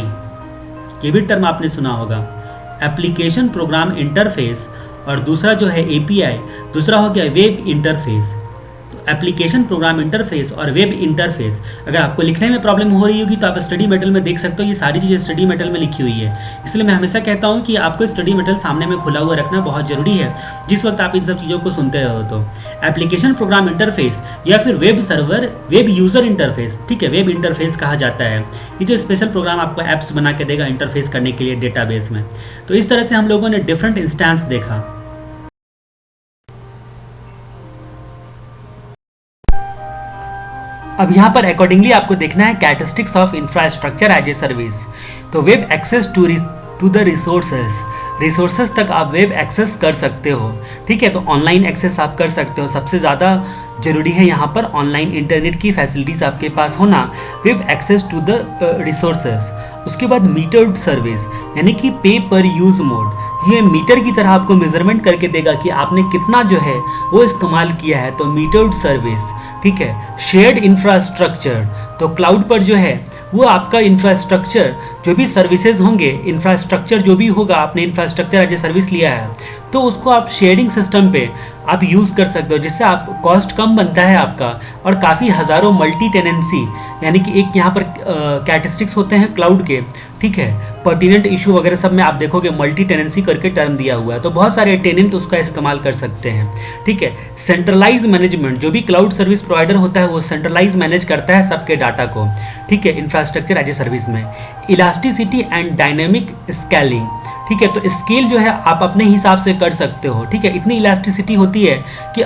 ये भी टर्म आपने सुना होगा, एप्लीकेशन प्रोग्राम इंटरफेस। और दूसरा जो है API, दूसरा हो गया वेब इंटरफेस। तो एप्लीकेशन प्रोग्राम इंटरफेस और वेब इंटरफेस, अगर आपको लिखने में प्रॉब्लम हो रही होगी तो आप स्टडी मटेरियल में देख सकते हो, ये सारी चीज़ें स्टडी मटेरियल में लिखी हुई है। इसलिए मैं हमेशा कहता हूँ कि आपको स्टडी मटेरियल सामने में खुला हुआ रखना बहुत जरूरी है, जिस वक्त आप इन सब चीज़ों को सुनते हो। तो एप्लीकेशन प्रोग्राम इंटरफेस या फिर web server, web user interface, ठीक है, वेब इंटरफेस कहा जाता है। ये जो स्पेशल प्रोग्राम आपको ऐप्स बना के देगा इंटरफेस करने के लिए डेटाबेस में। तो इस तरह से हम लोगों ने डिफरेंट इंस्टेंस देखा। अब यहाँ पर अकॉर्डिंगली आपको देखना है characteristics of infrastructure as a service. तो web access to the resources तक आप वेब एक्सेस कर सकते हो, ठीक है। तो ऑनलाइन एक्सेस आप कर सकते हो, सबसे ज़्यादा जरूरी है यहाँ पर ऑनलाइन इंटरनेट की फैसिलिटीज़ आपके पास होना, web access to the resources. उसके बाद मीटर्ड सर्विस, यानी कि पे पर यूज़ मोड। ये मीटर की तरह आपको मेजरमेंट करके देगा कि आपने कितना जो है वो इस्तेमाल किया है, तो मीटर्ड सर्विस, ठीक है। शेयर्ड इंफ्रास्ट्रक्चर, तो क्लाउड पर जो है वो आपका इंफ्रास्ट्रक्चर, जो भी सर्विसेज होंगे, इंफ्रास्ट्रक्चर जो भी होगा, आपने इंफ्रास्ट्रक्चर एज ए सर्विस लिया है तो उसको आप शेयरिंग सिस्टम पे आप यूज़ कर सकते हो, जिससे आप कॉस्ट कम बनता है आपका, और काफ़ी हज़ारों मल्टी टेनेंसी, यानी कि एक यहाँ पर कैरेक्टरिस्टिक्स होते हैं क्लाउड के, ठीक है। पर्टिनेंट इशू वगैरह सब में आप देखोगे मल्टी टेनेंसी करके टर्म दिया हुआ है, तो बहुत सारे टेनेंट उसका इस्तेमाल कर सकते हैं, ठीक है। सेंट्रलाइज मैनेजमेंट, जो भी क्लाउड सर्विस प्रोवाइडर होता है वो सेंट्रलाइज मैनेज करता है सबके डाटा को, ठीक है, इंफ्रास्ट्रक्चर एज ए सर्विस में। इलास्टिसिटी एंड डायनेमिक स्केलिंग, ठीक है। तो स्केल जो है आप अपने हिसाब से कर सकते हो, ठीक है। इतनी इलास्टिसिटी होती है कि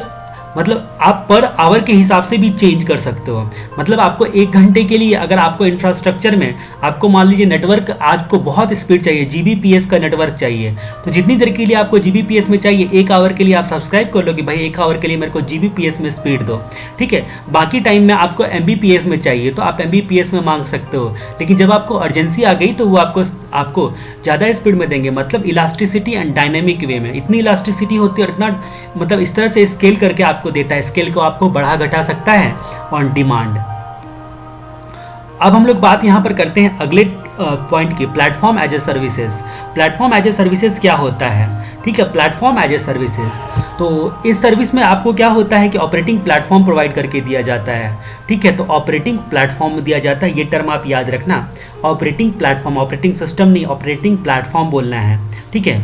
मतलब आप पर आवर के हिसाब से भी चेंज कर सकते हो। मतलब आपको 1 घंटे के लिए अगर आपको इंफ्रास्ट्रक्चर में आपको मान लीजिए नेटवर्क आज को बहुत स्पीड चाहिए, GBPS का नेटवर्क चाहिए, तो जितनी देर के लिए आपको GBPS में चाहिए 1 आवर के लिए आप सब्सक्राइब कर लो कि भाई 1 आवर के लिए मेरे को GBPS में स्पीड दो, ठीक है। बाकी टाइम में आपको MBPS में चाहिए तो आप MBPS में मांग सकते हो, लेकिन जब आपको अर्जेंसी आ गई तो वो आपको ज़्यादा स्पीड में देंगे। मतलब इलास्टिसिटी एंड डायनेमिक वे में इतनी इलास्टिसिटी होती है और इतना मतलब इस तरह से स्केल करके आपको देता है, स्केल को आपको बढ़ा घटा सकता है ऑन डिमांड। अब हम लोग बात यहाँ पर करते हैं अगले पॉइंट की, platform as a services. Platform as a services क्या होता है, ठीक है। प्लेटफॉर्म एज ए सर्विसेज, तो इस सर्विस में आपको क्या होता है कि ऑपरेटिंग प्लेटफॉर्म प्रोवाइड करके दिया जाता है, ठीक है। तो ऑपरेटिंग प्लेटफॉर्म दिया जाता है, ये टर्म आप याद रखना, ऑपरेटिंग प्लेटफॉर्म, ऑपरेटिंग सिस्टम नहीं, ऑपरेटिंग प्लेटफॉर्म बोलना है, ठीक है।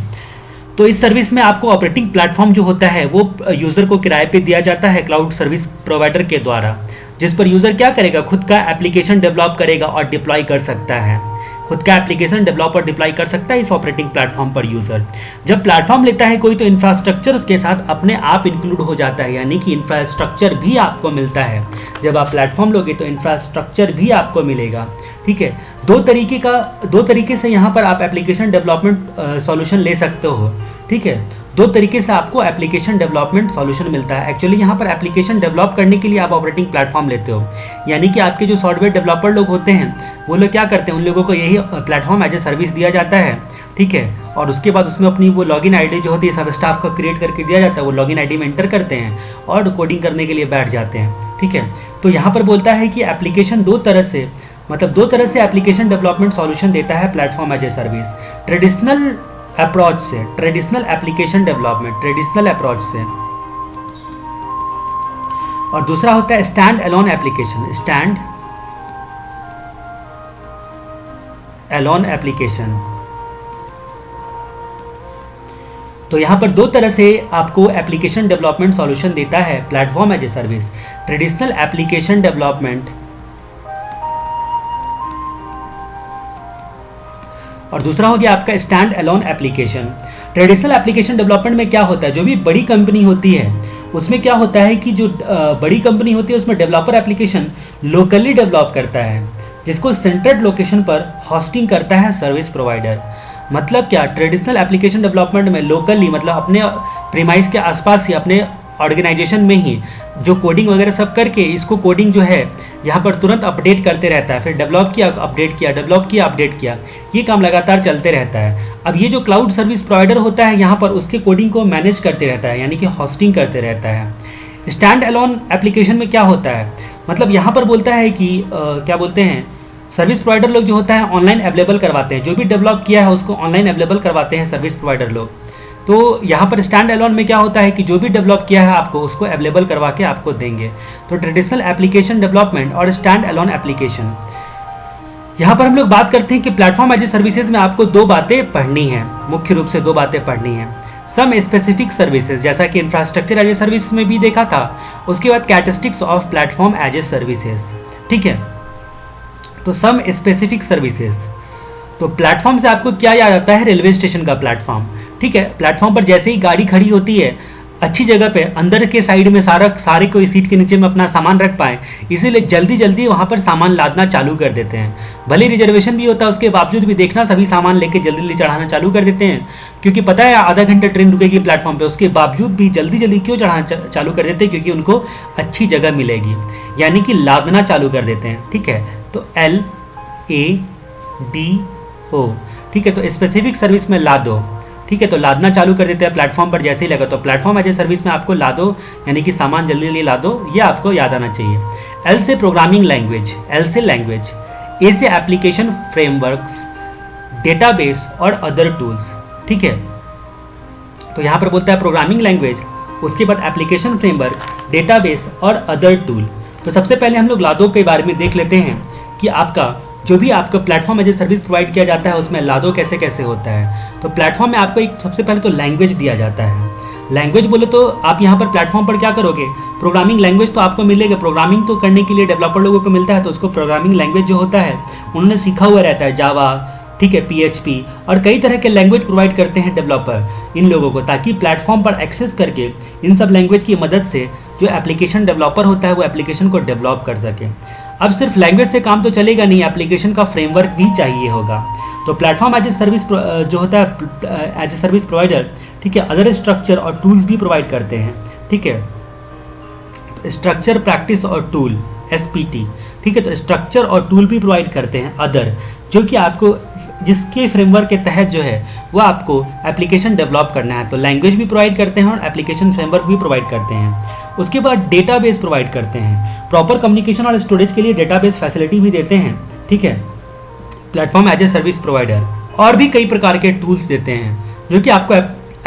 तो इस सर्विस में आपको ऑपरेटिंग प्लेटफॉर्म जो होता है वो यूज़र को किराए पे दिया जाता है क्लाउड सर्विस प्रोवाइडर के द्वारा, जिस पर यूज़र क्या करेगा, खुद का एप्लीकेशन डेवलप करेगा और डिप्लॉय कर सकता है, खुद का एप्लीकेशन डेवलप और डिप्लॉय कर सकता है इस ऑपरेटिंग प्लेटफॉर्म पर यूज़र। जब प्लेटफॉर्म लेता है कोई तो इंफ्रास्ट्रक्चर उसके साथ अपने आप इंक्लूड हो जाता है, यानी कि इंफ्रास्ट्रक्चर भी आपको मिलता है। जब आप प्लेटफॉर्म लोगे तो इंफ्रास्ट्रक्चर भी आपको मिलेगा, ठीक है। दो तरीके से यहाँ पर आप एप्लीकेशन डेवलपमेंट सॉल्यूशन ले सकते हो, ठीक है। 2 तरीके से आपको एप्लीकेशन डेवलपमेंट सॉल्यूशन मिलता है। एक्चुअली यहाँ पर एप्लीकेशन डेवलप करने के लिए आप ऑपरेटिंग प्लेटफॉर्म लेते हो, यानी कि आपके जो सॉफ्टवेयर डेवलपर लोग होते हैं वो लोग क्या करते हैं, उन लोगों को यही प्लेटफॉर्म एज ए सर्विस दिया जाता है, ठीक है। और उसके बाद उसमें अपनी वो लॉगिन आईडी जो होती है सब स्टाफ का क्रिएट करके दिया जाता है, वो लॉगिन आईडी में एंटर करते हैं और कोडिंग करने के लिए बैठ जाते हैं, ठीक है। तो यहाँ पर बोलता है कि एप्लीकेशन 2 तरह से एप्लीकेशन डेवलपमेंट सॉल्यूशन देता है platform as a service. Traditional approach से, traditional application development, traditional approach से, और दूसरा होता है stand alone application, stand alone application. तो यहां पर 2 तरह से आपको एप्लीकेशन डेवलपमेंट सॉल्यूशन देता है platform as a service, traditional application development और दूसरा हो गया आपका stand alone application. Traditional application development में क्या होता है, जो भी बड़ी कंपनी होती है उसमें क्या होता है कि जो बड़ी कंपनी होती है उसमें डेवलपर एप्लीकेशन लोकली डेवलप करता है, जिसको सेंटर्ड लोकेशन पर होस्टिंग करता है सर्विस प्रोवाइडर। मतलब क्या, ट्रेडिशनल एप्लीकेशन डेवलपमेंट में लोकली मतलब अपने प्रीमाइस के आसपास ही अपने ऑर्गेनाइजेशन में ही जो कोडिंग वगैरह सब करके इसको कोडिंग जो है यहाँ पर तुरंत अपडेट करते रहता है, फिर डेवलप किया अपडेट किया, डेवलप किया अपडेट किया, ये काम लगातार चलते रहता है। अब ये जो क्लाउड सर्विस प्रोवाइडर होता है यहाँ पर उसके कोडिंग को मैनेज करते रहता है, यानी कि होस्टिंग करते रहता है। स्टैंड अलोन एप्लीकेशन में क्या होता है, मतलब यहाँ पर बोलता है कि क्या बोलते हैं, सर्विस प्रोवाइडर लोग जो होता है ऑनलाइन अवेलेबल करवाते हैं, जो भी डेवलप किया है उसको ऑनलाइन अवेलेबल करवाते हैं सर्विस प्रोवाइडर लोग। तो यहाँ पर स्टैंड अलोन में क्या होता है कि जो भी डेवलप किया है आपको उसको अवेलेबल करवा के आपको देंगे। तो ट्रेडिशनल एप्लीकेशन डेवलपमेंट और स्टैंड अलोन एप्लीकेशन, यहाँ पर हम लोग बात करते हैं कि प्लेटफॉर्म एज ए सर्विसेज में आपको दो बातें पढ़नी है, मुख्य रूप से दो बातें पढ़नी है। सम स्पेसिफिक सर्विसेज, जैसा कि इंफ्रास्ट्रक्चर एज ए सर्विस में भी देखा था, उसके बाद characteristics of platform as a services. ठीक है, तो सम स्पेसिफिक सर्विसेज, तो प्लेटफॉर्म से आपको क्या याद आता है, रेलवे स्टेशन का प्लेटफॉर्म। ठीक है, प्लेटफॉर्म पर जैसे ही गाड़ी खड़ी होती है अच्छी जगह पे अंदर के साइड में सारे कोई सीट के नीचे में अपना सामान रख पाए, इसीलिए जल्दी जल्दी वहाँ पर सामान लादना चालू कर देते हैं। भले रिजर्वेशन भी होता है उसके बावजूद भी देखना सभी सामान लेके जल्दी जल्दी चढ़ाना चालू कर देते हैं, क्योंकि पता है आधा घंटा ट्रेन रुकेगी प्लेटफॉर्म पे, उसके बावजूद भी जल्दी जल्दी क्यों चढ़ाना चालू कर देते हैं, क्योंकि उनको अच्छी जगह मिलेगी, यानी कि लादना चालू कर देते हैं। ठीक है, तो LADO। ठीक है, तो स्पेसिफिक सर्विस में लादो। ठीक है, तो लादना चालू कर देते हैं प्लेटफॉर्म पर जैसे ही लगा, तो प्लेटफॉर्म एज ए सर्विस में आपको लादो यानी कि सामान जल्दी जल्दी लादो, ये आपको याद आना चाहिए। L से प्रोग्रामिंग लैंग्वेज, L से लैंग्वेज, A से एप्लीकेशन फ्रेमवर्क्स, डेटाबेस और अदर टूल्स। ठीक है, तो यहाँ पर बोलता है प्रोग्रामिंग लैंग्वेज, उसके बाद एप्लीकेशन फ्रेमवर्क, डेटाबेस और अदर टूल। तो सबसे पहले हम लोग लादो के बारे में देख लेते हैं कि आपका जो भी आपका platform as a service provide किया जाता है उसमें लादो कैसे कैसे होता है। तो प्लेटफॉर्म में आपको एक सबसे पहले तो लैंग्वेज दिया जाता है। लैंग्वेज बोले तो आप यहाँ पर प्लेटफॉर्म पर क्या करोगे, प्रोग्रामिंग लैंग्वेज तो आपको मिलेगा, प्रोग्रामिंग तो करने के लिए डेवलपर लोगों को मिलता है, तो उसको प्रोग्रामिंग लैंग्वेज जो होता है उन्होंने सीखा हुआ रहता है, जावा, ठीक है, PHP और कई तरह के लैंग्वेज प्रोवाइड करते हैं डेवलपर इन लोगों को, ताकि प्लेटफॉर्म पर एक्सेस करके इन सब लैंग्वेज की मदद से जो एप्लीकेशन डेवलपर होता है वो एप्लीकेशन को डेवलप कर सके। अब सिर्फ लैंग्वेज से काम तो चलेगा नहीं, एप्लीकेशन का फ्रेमवर्क भी चाहिए होगा। तो प्लेटफॉर्म एज ए सर्विस जो होता है एज ए सर्विस प्रोवाइडर, ठीक है, अदर स्ट्रक्चर और टूल्स भी प्रोवाइड करते हैं। ठीक है, स्ट्रक्चर, प्रैक्टिस और टूल, SPT। ठीक है, तो स्ट्रक्चर और टूल भी प्रोवाइड करते हैं अदर, जो कि आपको जिसके फ्रेमवर्क के तहत जो है वो आपको एप्लीकेशन डेवलप करना है। तो लैंग्वेज भी प्रोवाइड करते हैं और एप्लीकेशन फ्रेमवर्क भी प्रोवाइड करते हैं। उसके बाद डेटाबेस प्रोवाइड करते हैं, प्रॉपर कम्युनिकेशन और स्टोरेज के लिए डेटाबेस फैसिलिटी भी देते हैं। ठीक है, platform as a service provider और भी कई प्रकार के टूल्स देते हैं जो कि आपको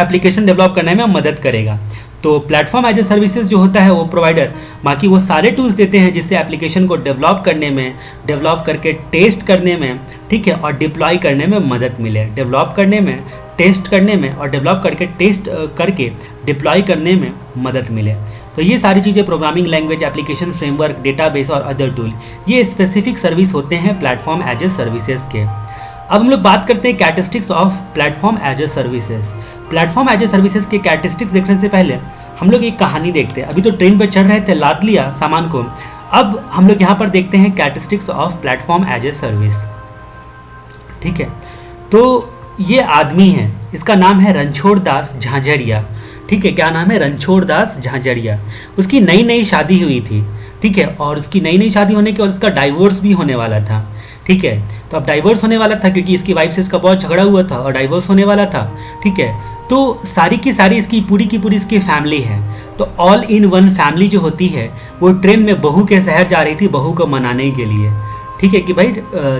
एप्लीकेशन डेवलप करने में मदद करेगा। तो प्लेटफॉर्म एज ए सर्विसेज जो होता है वो प्रोवाइडर बाकी वो सारे टूल्स देते हैं जिससे एप्लीकेशन को डेवलप करने में, डेवलप करके टेस्ट करने में, ठीक है, और डिप्लॉय करने में मदद मिले। डेवलप करने में, टेस्ट करने में और डेवलप करके टेस्ट करके डिप्लॉय करने में मदद मिले। तो ये सारी चीज़ें programming language, application framework, database और अदर टूल, ये स्पेसिफिक सर्विस होते हैं प्लेटफॉर्म एज ए सर्विसेज के। अब हम लोग बात करते हैं characteristics of platform as a services. Platform as a services के कैरेक्टरिस्टिक्स देखने से पहले हम लोग एक कहानी देखते हैं। अभी तो ट्रेन पर चढ़ रहे थे, लाद लिया सामान को, अब हम लोग यहाँ पर देखते हैं characteristics of platform as a service. ठीक है, तो ये आदमी है, इसका नाम है रणछोड़ दास झांझरिया। ठीक है, क्या नाम है, रणछोड़ दास झांझरिया। उसकी नई नई शादी हुई थी। ठीक है, और उसकी नई नई शादी होने के बाद उसका डाइवोर्स भी होने वाला था। ठीक है, तो अब डाइवोर्स होने वाला था क्योंकि इसकी वाइफ से इसका बहुत झगड़ा हुआ था और डाइवोर्स होने वाला था। ठीक है, तो सारी की सारी इसकी पूरी की पूरी इसकी फैमिली है। तो ऑल इन वन फैमिली जो होती है वो ट्रेन में बहू के शहर जा रही थी बहू को मनाने के लिए। ठीक है, कि भाई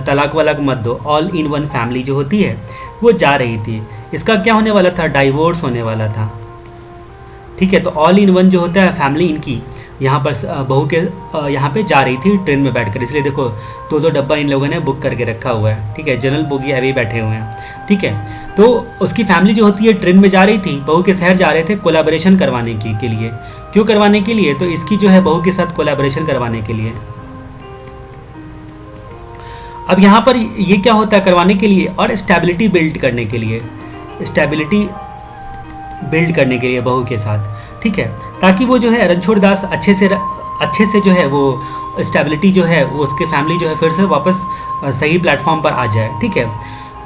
तलाक वलाक मत दो, ऑल इन वन फैमिली जो होती है वो जा रही थी। इसका क्या होने वाला था, डाइवोर्स होने वाला था। ठीक है, तो ऑल इन वन जो होता है फैमिली इनकी यहाँ पर बहू के यहाँ पे जा रही थी ट्रेन में बैठकर, इसलिए देखो दो दो डब्बा इन लोगों ने बुक करके रखा हुआ है। ठीक है, जनरल बोगी अभी बैठे हुए हैं। ठीक है, तो उसकी फैमिली जो होती है ट्रेन में जा रही थी, बहू के शहर जा रहे थे कोलैबोरेशन करवाने के लिए। क्यों करवाने के लिए, तो इसकी जो है बहू के साथ कोलैबोरेशन करवाने के लिए। अब यहाँ पर ये क्या होता है, करवाने के लिए और स्टेबिलिटी बिल्ड करने के लिए, स्टेबिलिटी बिल्ड करने के लिए बहू के साथ। ठीक है, ताकि वो जो है रणछोड़ दास अच्छे से जो है वो स्टेबिलिटी जो है वो उसके फैमिली जो है फिर से वापस सही प्लेटफॉर्म पर आ जाए। ठीक है,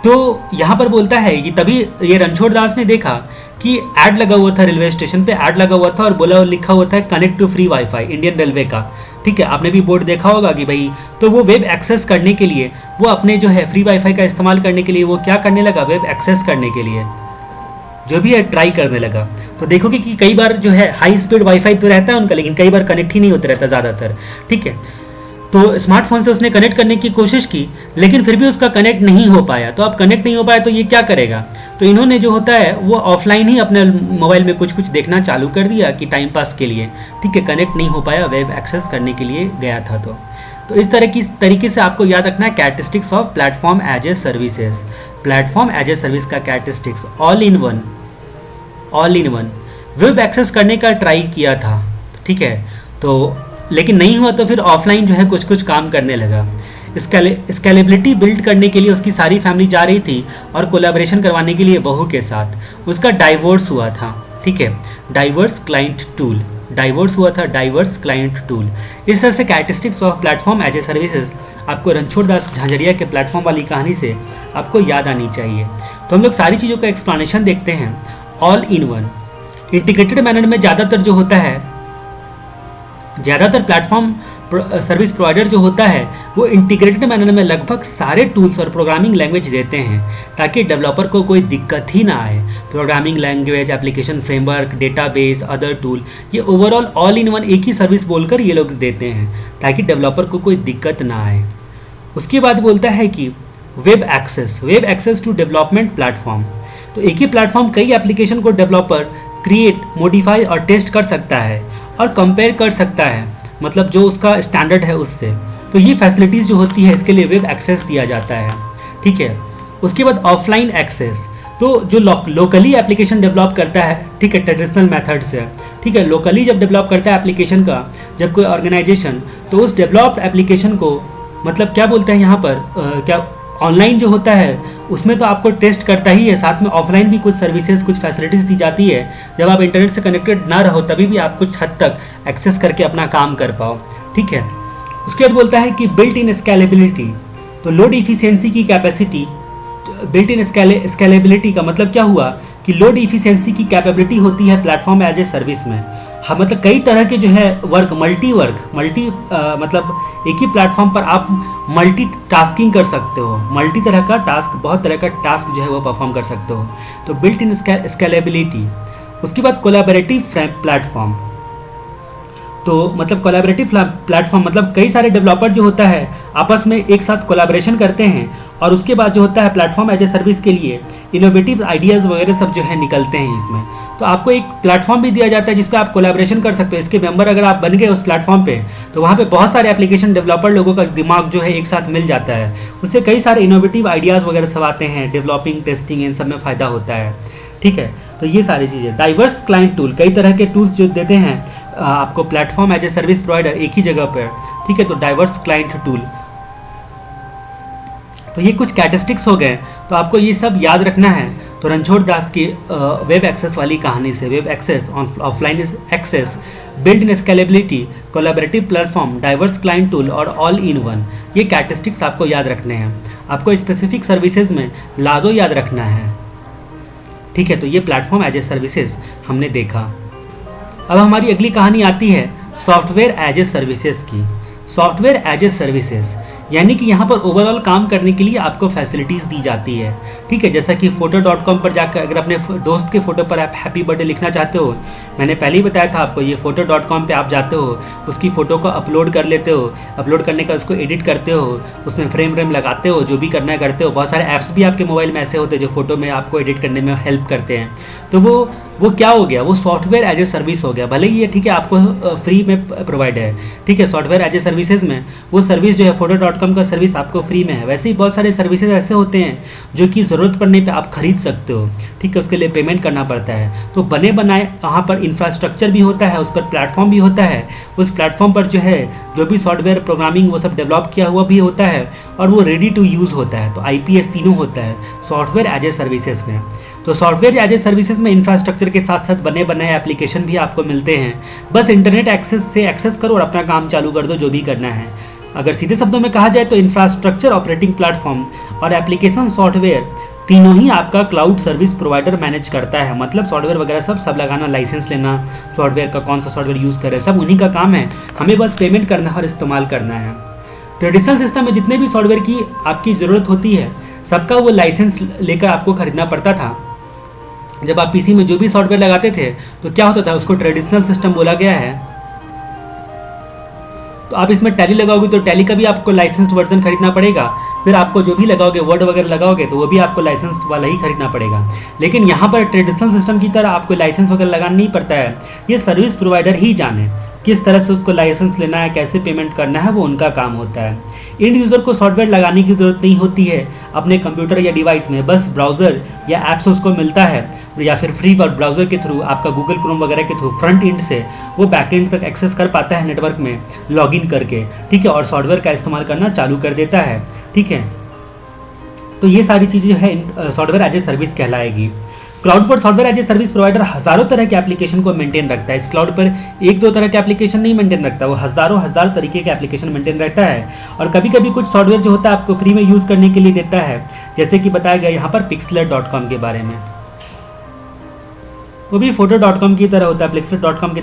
तो यहाँ पर बोलता है कि तभी ये रणछोड़ दास ने देखा कि ऐड लगा हुआ था, रेलवे स्टेशन पे ऐड लगा हुआ था और बोला लिखा हुआ था connect to free wifi Indian railway का। ठीक है, आपने भी बोर्ड देखा होगा कि भाई, तो वो वेब एक्सेस करने के लिए वो अपने जो है फ्री वाईफाई का इस्तेमाल करने के लिए वो क्या करने लगा, वेब एक्सेस करने के लिए जो भी है ट्राई करने लगा। तो देखोगे कि कई बार जो है हाई स्पीड वाईफाई तो रहता है उनका, लेकिन कई बार कनेक्ट ही नहीं होता रहता ज़्यादातर। ठीक है, तो स्मार्टफोन से उसने कनेक्ट करने की कोशिश की, लेकिन फिर भी उसका कनेक्ट नहीं हो पाया। तो अब कनेक्ट नहीं हो पाया तो ये क्या करेगा, तो इन्होंने जो होता है वो ऑफलाइन ही अपने मोबाइल में कुछ कुछ देखना चालू कर दिया कि टाइम पास के लिए। ठीक है, कनेक्ट नहीं हो पाया, वेब एक्सेस करने के लिए गया था। तो इस तरीके से आपको याद रखना है characteristics of platform as a services. Platform as a service का characteristics all in one web access करने का ट्राई किया था। ठीक है, तो लेकिन नहीं हुआ, तो फिर ऑफलाइन जो है कुछ कुछ काम करने लगा। स्केलेबिलिटी बिल्ड करने के लिए उसकी सारी फैमिली जा रही थी और कोलैबोरेशन करवाने के लिए बहू के साथ। उसका डाइवोर्स हुआ था। ठीक है, डाइवर्स क्लाइंट टूल इस तरह से characteristics of platform as a services आपको रणछोड़ दास झांझरिया के प्लेटफॉर्म वाली कहानी से आपको याद आनी चाहिए। तो हम लोग सारी चीज़ों का एक्सप्लेनेशन देखते हैं। All in one integrated manner में ज़्यादातर जो होता है, ज़्यादातर प्लेटफॉर्म सर्विस प्रोवाइडर जो होता है वो इंटीग्रेटेड मैनर में लगभग सारे टूल्स और प्रोग्रामिंग लैंग्वेज देते हैं ताकि डेवलपर को कोई दिक्कत ही ना आए। Programming language, application framework, database, other tool, ये ओवरऑल ऑल इन वन एक ही सर्विस बोलकर ये लोग देते हैं ताकि डेवलपर को कोई दिक्कत ना आए। उसके बाद बोलता है कि web access to development platform. तो एक ही प्लेटफॉर्म कई एप्लीकेशन को डेवलपर क्रिएट, मॉडिफाई और टेस्ट कर सकता है और कंपेयर कर सकता है, मतलब जो उसका स्टैंडर्ड है उससे। तो ये फैसिलिटीज़ जो होती है इसके लिए वेब एक्सेस दिया जाता है। ठीक है, उसके बाद ऑफलाइन एक्सेस, तो जो लोकली एप्लीकेशन डेवलप करता है, ठीक है, ट्रेडिशनल मेथड से। ठीक है, लोकली जब डेवलप करता है एप्लीकेशन का जब कोई ऑर्गेनाइजेशन, तो उस डेवलप्ड एप्लीकेशन को मतलब क्या बोलते हैं यहाँ पर क्या ऑनलाइन जो होता है उसमें तो आपको टेस्ट करता ही है, साथ में ऑफलाइन भी कुछ सर्विसेज, कुछ फैसिलिटीज़ दी जाती है। जब आप इंटरनेट से कनेक्टेड ना रहो तभी भी आप कुछ हद तक एक्सेस करके अपना काम कर पाओ। ठीक है, उसके बाद बोलता है कि बिल्ट इन स्केलेबिलिटी, तो लोड इफिशियंसी की कैपेसिटी। बिल्ट इन स्केलेबिलिटी का मतलब क्या हुआ कि लोड इफिशियंसी की कैपेबिलिटी होती है प्लेटफॉर्म एज ए सर्विस में। हाँ, मतलब कई तरह के जो है मल्टी मतलब एक ही प्लेटफॉर्म पर आप मल्टी टास्किंग कर सकते हो, मल्टी तरह का टास्क, बहुत तरह का टास्क जो है वो परफॉर्म कर सकते हो। तो बिल्ट इन स्केलेबिलिटी। उसके बाद कोलैबोरेटिव प्लेटफॉर्म, तो मतलब कोलैबोरेटिव प्लेटफॉर्म मतलब कई सारे डेवलपर जो होता है आपस में एक साथ कोलैबोरेशन करते हैं और उसके बाद जो होता है प्लेटफॉर्म एज ए सर्विस के लिए इनोवेटिव आइडियाज़ वगैरह सब जो है निकलते हैं इसमें। तो आपको एक प्लेटफॉर्म भी दिया जाता है जिस पे आप कोलैबोरेशन कर सकते हो। इसके मेंबर अगर आप बन गए उस प्लेटफॉर्म पे तो वहाँ पे बहुत सारे एप्लीकेशन डेवलपर लोगों का दिमाग जो है एक साथ मिल जाता है, उससे कई सारे इनोवेटिव आइडियाज़ वगैरह सब आते हैं, डेवलपिंग, टेस्टिंग, इन सब में फ़ायदा होता है। ठीक है, तो ये सारी चीज़ें। डाइवर्स क्लाइंट टूल, कई तरह के टूल्स जो देते हैं आपको platform as a service provider एक ही जगह पर। ठीक है, तो डाइवर्स क्लाइंट टूल। तो ये कुछ कैरेक्टरिस्टिक्स हो गए, तो आपको ये सब याद रखना है। तो रणछोड़ दास की वेब एक्सेस वाली कहानी से web access, offline access, build in scalability, collaborative platform, diverse client tool और ऑल इन वन, ये कैरेक्टरिस्टिक्स आपको याद रखने हैं। आपको स्पेसिफिक सर्विसेज में लादो याद रखना है। ठीक है, तो ये प्लेटफॉर्म एज ए सर्विसेज हमने देखा। अब हमारी अगली कहानी आती है सॉफ्टवेयर एज ए सर्विसेज की। सॉफ्टवेयर एज ए सर्विसेज यानी कि यहाँ पर ओवरऑल काम करने के लिए आपको फैसिलिटीज़ दी जाती है। ठीक है, जैसा कि photo.com पर जाकर अगर अपने दोस्त के फ़ोटो पर आप हैप्पी बर्थडे लिखना चाहते हो, मैंने पहले ही बताया था आपको, ये photo.com पे आप जाते हो, उसकी फ़ोटो को अपलोड कर लेते हो, अपलोड करने का उसको एडिट करते हो, उसमें फ्रेम लगाते हो, जो भी करना है करते हो। बहुत सारे ऐप्स भी आपके मोबाइल में ऐसे होते हैं जो फ़ोटो में आपको एडिट करने में हेल्प करते हैं। तो वो क्या हो गया, वो सॉफ्टवेयर एज ए सर्विस हो गया। भले ही ये ठीक है आपको फ्री में प्रोवाइड है। ठीक है, सॉफ्टवेयर एज ए सर्विसेज में वो सर्विस जो है photo.com का सर्विस आपको फ्री में है। वैसे ही बहुत सारे सर्विसेज ऐसे होते हैं जो कि ज़रूरत पड़ने पे आप खरीद सकते हो। ठीक है, उसके लिए पेमेंट करना पड़ता है। तो बने बनाए वहाँ पर इंफ्रास्ट्रक्चर भी होता है, उस पर प्लेटफॉर्म भी होता है, उस प्लेटफॉर्म पर जो है जो भी सॉफ्टवेयर प्रोग्रामिंग वो सब डेवलप किया हुआ भी होता है और वो रेडी टू यूज़ होता है। तो IPS तीनों होता है सॉफ्टवेयर एज ए सर्विसेज में। तो सॉफ्टवेयर एज ए सर्विसेज में इंफ्रास्ट्रक्चर के साथ साथ बने बनाए एप्लीकेशन भी आपको मिलते हैं। बस इंटरनेट एक्सेस से एक्सेस करो और अपना काम चालू कर दो, जो भी करना है। अगर सीधे शब्दों में कहा जाए तो इंफ्रास्ट्रक्चर, ऑपरेटिंग प्लेटफॉर्म और एप्लीकेशन सॉफ्टवेयर तीनों ही आपका क्लाउड सर्विस प्रोवाइडर मैनेज करता है। मतलब सॉफ्टवेयर वगैरह सब लगाना, लाइसेंस लेना, सॉफ्टवेयर का कौन सा सॉफ्टवेयर यूज़ करें, सब उन्हीं का काम है। हमें बस पेमेंट करना है और इस्तेमाल करना है। ट्रेडिशनल सिस्टम में जितने भी सॉफ्टवेयर की आपकी ज़रूरत होती है, सबका वो लाइसेंस लेकर आपको खरीदना पड़ता था। जब आप पीसी में जो भी सॉफ्टवेयर लगाते थे तो क्या होता था, उसको ट्रेडिशनल सिस्टम बोला गया है। तो आप इसमें टैली लगाओगे तो टैली का भी आपको लाइसेंस्ड वर्जन खरीदना पड़ेगा। फिर आपको जो भी लगाओगे, वर्ड वगैरह लगाओगे तो वो भी आपको लाइसेंस वाला ही खरीदना पड़ेगा। लेकिन यहाँ पर ट्रेडिशनल सिस्टम की तरह आपको लाइसेंस वगैरह लगाना नहीं पड़ता है। ये सर्विस प्रोवाइडर ही जाने किस तरह से उसको लाइसेंस लेना है, कैसे पेमेंट करना है, वो उनका काम होता है। इंड यूज़र को सॉफ्टवेयर लगाने की ज़रूरत नहीं होती है अपने कंप्यूटर या डिवाइस में। बस ब्राउज़र या ऐप्स उसको मिलता है, या फिर फ्री ब्राउज़र के थ्रू, आपका गूगल क्रोम वगैरह के थ्रू फ्रंट एंड से वो बैक एंड तक एक्सेस कर पाता है नेटवर्क में लॉगिन करके, ठीक है, और सॉफ्टवेयर का इस्तेमाल करना चालू कर देता है, ठीक है। तो ये सारी चीज़ें हैं सॉफ्टवेयर एज ए सर्विस कहलाएगी। क्लाउड पर software as a service provider हज़ारों तरह के एप्लीकेशन को मेंटेन रखता है। इस क्लाउड पर एक दो तरह के एप्लीकेशन नहीं मेंटेन रखता, वो हज़ारों तरीके के एप्लीकेशन मेंटेन रहता है। और कभी कभी कुछ सॉफ्टवेयर जो होता है आपको फ्री में यूज़ करने के लिए देता है, जैसे कि बताया गया यहाँ पर pixlr.com के बारे में। वो भी photo.com की तरह होता है, pixlr.com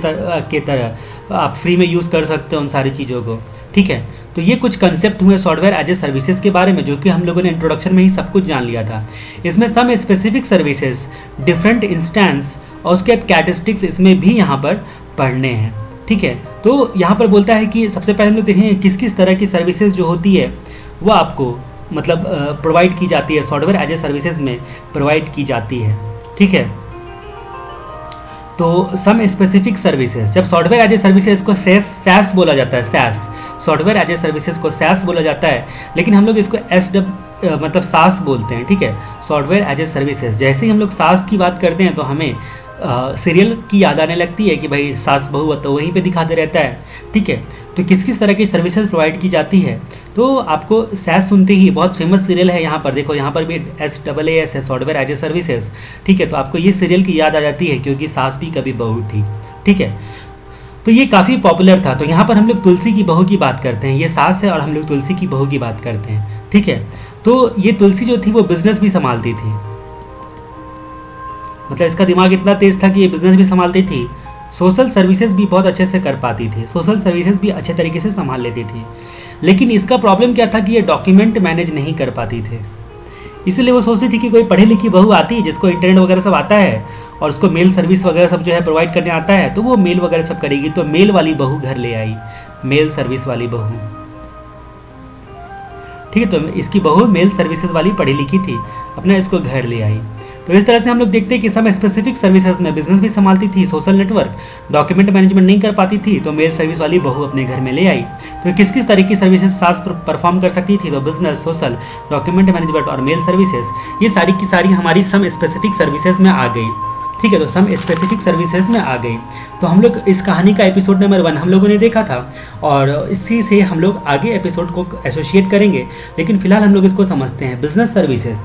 की तरह आप फ्री में यूज़ कर सकते हो उन सारी चीज़ों को, ठीक है। तो ये कुछ कंसेप्ट हुए सॉफ्टवेयर एज ए सर्विसेज के बारे में, जो कि हम लोगों ने इंट्रोडक्शन में ही सब कुछ जान लिया था। इसमें some specific services, different instance और उसके कैरेक्टरिस्टिक्स इसमें भी यहाँ पर पढ़ने हैं, ठीक है। तो यहाँ पर बोलता है कि सबसे पहले हम लोग देखें किस किस तरह की सर्विसेज जो होती है वो आपको मतलब प्रोवाइड की जाती है, सॉफ्टवेयर एज ए सर्विसेज में प्रोवाइड की जाती है, ठीक है। तो सम स्पेसिफिक सर्विसेज, जब सॉफ्टवेयर एज ए सर्विसेज को SaaS बोला जाता है, SaaS software as a services को SaaS बोला जाता है, लेकिन हम लोग इसको मतलब SaaS बोलते हैं, ठीक है, सॉफ्टवेयर एज ए सर्विसेज। जैसे ही हम लोग SaaS की बात करते हैं तो हमें सीरियल की याद आने लगती है कि भाई सास बहू तो वहीं पे दिखाते रहता है, ठीक है। तो किस किस तरह की सर्विसेज प्रोवाइड की जाती है, तो आपको SaaS सुनते ही बहुत फेमस सीरियल है, यहाँ पर देखो, यहाँ पर भी SaaS है, सॉफ्टवेयर एज ए सर्विसेज, ठीक है। तो आपको ये सीरियल की याद आ जाती है क्योंकि सास भी कभी बहू थी, ठीक है। तो ये काफ़ी पॉपुलर था। तो यहाँ पर हम लोग तुलसी की बहू की बात करते हैं, ये सास है और हम लोग तुलसी की बहू की बात करते हैं, ठीक है। तो ये तुलसी जो थी वो बिजनेस भी संभालती थी, मतलब इसका दिमाग इतना तेज था कि ये बिजनेस भी संभालती थी, सोशल सर्विसेज भी बहुत अच्छे से कर पाती थी, सोशल सर्विसेज भी अच्छे तरीके से संभाल लेती थी। लेकिन इसका प्रॉब्लम क्या था कि ये डॉक्यूमेंट मैनेज नहीं कर पाती थी। इसलिए वो सोचती थी कि कोई पढ़ी लिखी बहू आती है जिसको इंटरनेट वगैरह सब आता है और उसको मेल सर्विस वगैरह सब जो है प्रोवाइड करने आता है, तो वो मेल वगैरह सब करेगी। तो मेल वाली बहू घर ले आई, मेल सर्विस वाली बहू, ठीक है। तो इसकी बहू मेल सर्विसेज वाली पढ़ी लिखी थी, अपना इसको घर ले आई। तो इस तरह से हम लोग देखते हैं कि सब स्पेसिफिक सर्विसेज में बिजनेस भी संभालती थी, सोशल नेटवर्क, डॉक्यूमेंट मैनेजमेंट नहीं कर पाती थी, तो मेल सर्विस वाली बहू अपने घर में ले आई। तो किस किस तरह की सर्विसेज SaaS परफॉर्म कर सकती थी, तो बिजनेस, सोशल, डॉक्यूमेंट मैनेजमेंट और मेल सर्विसेज, ये सारी की सारी हमारी सम स्पेसिफिक सर्विसेज में आ गई, ठीक है। तो सम स्पेसिफिक सर्विसेज में आ गई। तो हम लोग इस कहानी का एपिसोड नंबर 1 हम लोगों ने देखा था और इसी से हम लोग आगे एपिसोड को एसोसिएट करेंगे, लेकिन फिलहाल हम लोग इसको समझते हैं बिजनेस सर्विसेज।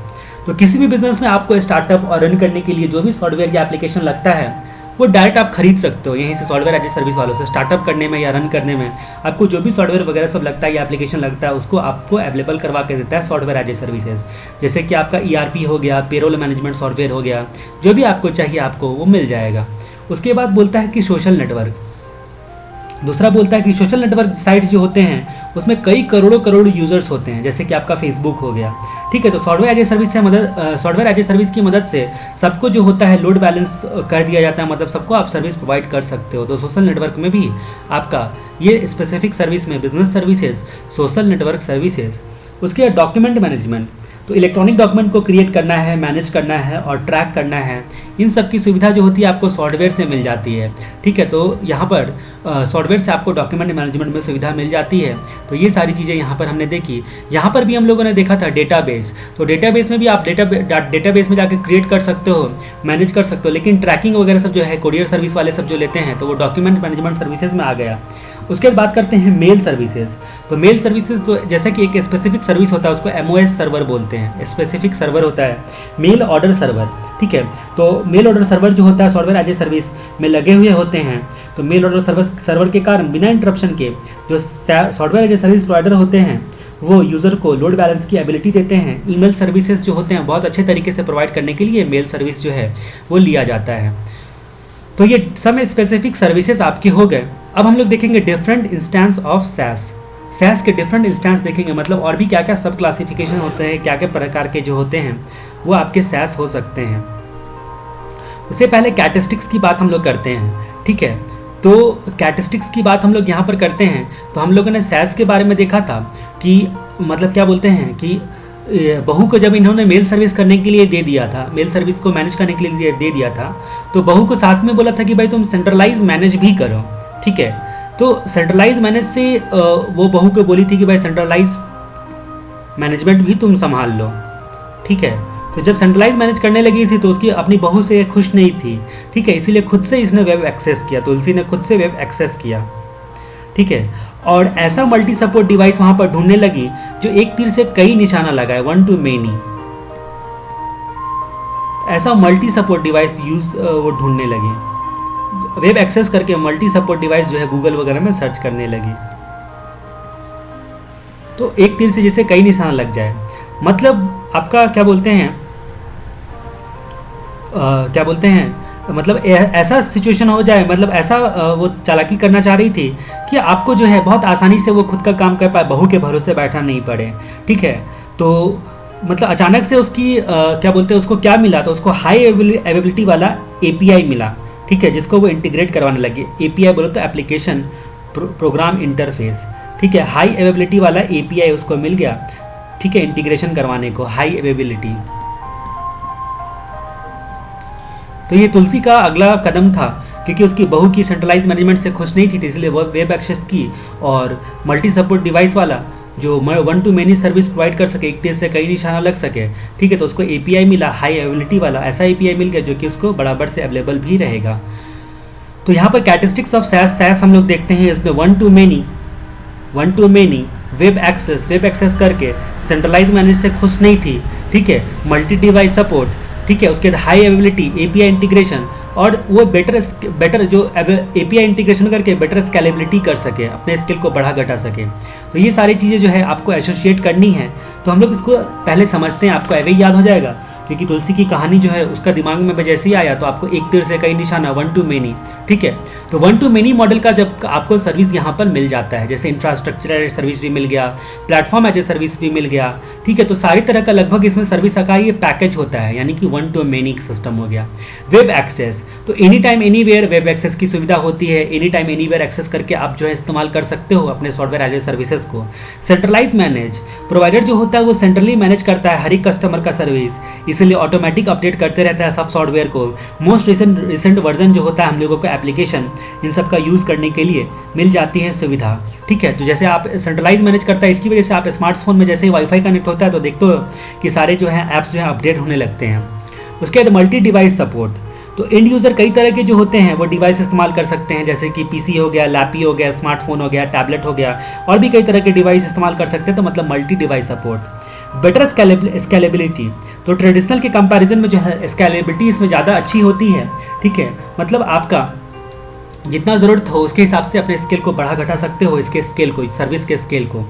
तो किसी भी बिजनेस में आपको स्टार्टअप और रन करने के लिए जो भी सॉफ्टवेयर या एप्लीकेशन लगता है वो डायरेक्ट आप खरीद सकते हो यहीं से, सॉफ्टवेयर एज ए सर्विस वालों से। स्टार्टअप करने में या रन करने में आपको जो भी सॉफ्टवेयर वगैरह सब लगता है या एप्लीकेशन लगता है उसको आपको अवेलेबल करवा के देता है सॉफ्टवेयर एज ए सर्विसेज। जैसे कि आपका ERP हो गया, पेरोल मैनेजमेंट सॉफ्टवेयर हो गया, जो भी आपको चाहिए आपको वो मिल जाएगा। उसके बाद बोलता है कि सोशल नेटवर्क, दूसरा बोलता है कि सोशल नेटवर्क साइट्स जो होते हैं उसमें कई करोड़ों यूजर्स होते हैं, जैसे कि आपका फेसबुक हो गया, ठीक है। तो सॉफ्टवेयर एज ए सर्विस से सॉफ्टवेयर एज ए सर्विस की मदद से सबको जो होता है लोड बैलेंस कर दिया जाता है, मतलब सबको आप सर्विस प्रोवाइड कर सकते हो। तो सोशल नेटवर्क में भी आपका ये स्पेसिफिक सर्विस में business services, social network services. उसके बाद डॉक्यूमेंट मैनेजमेंट, तो इलेक्ट्रॉनिक डॉक्यूमेंट को क्रिएट करना है, मैनेज करना है और ट्रैक करना है, इन सब की सुविधा जो होती है आपको सॉफ्टवेयर से मिल जाती है, ठीक है। तो यहाँ पर सॉफ्टवेयर से आपको डॉक्यूमेंट मैनेजमेंट में सुविधा मिल जाती है। तो ये सारी चीज़ें यहाँ पर हमने देखी। यहाँ पर भी हम लोगों ने देखा था डेटाबेस, तो डेटाबेस में भी आप डेटाबेस में जाकर क्रिएट कर सकते हो, मैनेज कर सकते हो, लेकिन ट्रैकिंग वगैरह सब जो है कोरियर सर्विस वाले सब जो लेते हैं तो वो डॉक्यूमेंट मैनेजमेंट सर्विसेज में आ गया। उसके बाद बात करते हैं मेल सर्विसेज। तो मेल सर्विसेज तो जैसा कि एक स्पेसिफिक सर्विस होता है उसको एमओएस सर्वर बोलते हैं, स्पेसिफिक सर्वर होता है मेल ऑर्डर सर्वर, ठीक है। तो मेल ऑर्डर सर्वर जो होता है सॉफ्टवेयर एज ए सर्विस में लगे हुए होते हैं। तो मेल ऑर्डर सर्वर के कारण बिना इंटरप्शन के जो software as a service provider होते हैं वो यूज़र को लोड बैलेंस की एबिलिटी देते हैं। ईमेल सर्विसेज जो होते हैं बहुत अच्छे तरीके से प्रोवाइड करने के लिए मेल सर्विस जो है वो लिया जाता है। तो ये सब स्पेसिफिक सर्विसेज आपके हो गए। अब हम लोग देखेंगे डिफरेंट इंस्टेंस ऑफ सैस के डिफरेंट इंस्टेंस देखेंगे, मतलब और भी क्या क्या सब क्लासिफिकेशन होते हैं, क्या क्या प्रकार के जो होते हैं वो आपके सैस हो सकते हैं। उससे पहले कैरेक्टरिस्टिक्स की बात हम लोग करते हैं, ठीक है। तो कैरेक्टरिस्टिक्स की बात हम लोग यहाँ पर करते हैं। तो हम लोगों ने सैस के बारे में देखा था कि मतलब क्या बोलते हैं कि बहू को जब इन्होंने मेल सर्विस करने के लिए दे दिया था, मेल सर्विस को मैनेज करने के लिए दे दिया था, तो बहू को साथ में बोला था कि भाई तुम सेंट्रलाइज मैनेज भी करो, ठीक है। तो सेंट्रलाइज मैनेज से वो बहू को बोली थी कि भाई सेंट्रलाइज मैनेजमेंट भी तुम संभाल लो, ठीक है। तो जब सेंट्रलाइज मैनेज करने लगी थी तो उसकी अपनी बहू से खुश नहीं थी, ठीक है, इसीलिए खुद से इसने वेब एक्सेस किया, तुलसी ने खुद से वेब एक्सेस किया, ठीक है। और ऐसा मल्टी सपोर्ट डिवाइस वहाँ पर ढूंढने लगी जो एक तीर से कई निशाना लगाए, वन टू मेनी, ऐसा मल्टी सपोर्ट डिवाइस वो ढूंढने लगी। वेब एक्सेस करके मल्टी सपोर्ट डिवाइस जो है गूगल वगैरह में सर्च करने लगी। तो एक तीर से जैसे कई निशाना लग जाए, मतलब आपका क्या बोलते हैं मतलब ऐसा सिचुएशन हो जाए, मतलब ऐसा वो चालाकी करना चाह रही थी कि आपको जो है बहुत आसानी से वो खुद का काम कर पाए, बहू के भरोसे बैठा नहीं पड़े, ठीक है। तो मतलब अचानक से उसकी क्या बोलते हैं उसको क्या मिला, तो उसको हाई अवेलेबिलिटी वाला एपीआई मिला, ठीक है, जिसको वो इंटीग्रेट करवाने लगे। एपीआई बोलो तो एप्लीकेशन प्रोग्राम इंटरफेस, ठीक है। हाई अवेलेबिलिटी वाला एपीआई उसको मिल गया, ठीक है, इंटीग्रेशन करवाने को, हाई अवेलेबिलिटी। तो ये तुलसी का अगला कदम था, क्योंकि उसकी बहू की सेंट्रलाइज मैनेजमेंट से खुश नहीं थी, इसलिए वो वेब एक्सेस की और मल्टी सपोर्ट डिवाइस वाला जो one to many service provide कर सके, एक तीर से कई निशाना लग सके, ठीक है। तो उसको एपीआई मिला, हाई अवेलेबिलिटी वाला ऐसा एपीआई मिल गया जो कि उसको बराबर से अवेलेबल भी रहेगा। तो यहाँ पर कैरेक्टरिस्टिक्स ऑफ सैस हम लोग देखते हैं। इसमें one to many web access करके सेंट्रलाइज मैनेज से खुश नहीं थी, ठीक है। मल्टी डिवाइस सपोर्ट, ठीक है। उसके बाद हाई अवेलेबिलिटी, एपीआई इंटीग्रेशन, और वो बेटर जो एपीआई इंटीग्रेशन करके बेटर स्केलेबिलिटी कर सके, अपने स्किल को बढ़ा घटा सके। तो ये सारी चीज़ें जो है आपको एसोसिएट करनी है। तो हम लोग इसको पहले समझते हैं, आपको ऐसे ही याद हो जाएगा, क्योंकि तुलसी की कहानी जो है उसका दिमाग में जैसे ही आया तो आपको एक तीर से कई निशाना, वन टू मेनी, ठीक है। तो वन टू मेनी मॉडल का जब आपको सर्विस यहाँ पर मिल जाता है, जैसे इंफ्रास्ट्रक्चर एज ए सर्विस भी मिल गया, प्लेटफॉर्म एज ए सर्विस भी मिल गया, ठीक है। तो सारी तरह का लगभग इसमें सर्विस का ये पैकेज होता है, यानी कि वन टू मेनी सिस्टम हो गया। वेब एक्सेस, तो any time anywhere web access की सुविधा होती है, एनी टाइम एनीवेयर एक्सेस करके आप जो है इस्तेमाल कर सकते हो अपने सॉफ्टवेयर एज ए सर्विसेज को। सेंट्रलाइज मैनेज, प्रोवाइडर जो होता है वो सेंट्रली मैनेज करता है हर एक कस्टमर का सर्विस, इसलिए ऑटोमेटिक अपडेट करते रहता है सब सॉफ्टवेयर को। मोस्ट रिसेंट वर्जन जो होता है हम लोगों को एप्लीकेशन इन सब का यूज़ करने के लिए मिल जाती है सुविधा, ठीक है। तो जैसे आप सेंट्रलाइज मैनेज करता है, इसकी वजह से आप स्मार्टफोन में जैसे ही वाईफाई कनेक्ट होता है तो देखते हो कि सारे जो है ऐप्स जो है अपडेट होने लगते हैं। उसके बाद मल्टी डिवाइस सपोर्ट, तो एंड यूज़र कई तरह के जो होते हैं वो डिवाइस इस्तेमाल कर सकते हैं, जैसे कि पीसी हो गया, लैपी हो गया, स्मार्टफोन हो गया, टैबलेट हो गया, और भी कई तरह के डिवाइस इस्तेमाल कर सकते हैं। तो मतलब multi device support. Better scalability, तो ट्रेडिशनल के कंपैरिजन में जो है स्केलेबिलिटी इसमें ज़्यादा अच्छी होती है, ठीक है। मतलब आपका जितना ज़रूरत हो उसके हिसाब से अपने स्केल को बढ़ा घटा सकते हो, इसके स्केल को, सर्विस के स्केल को।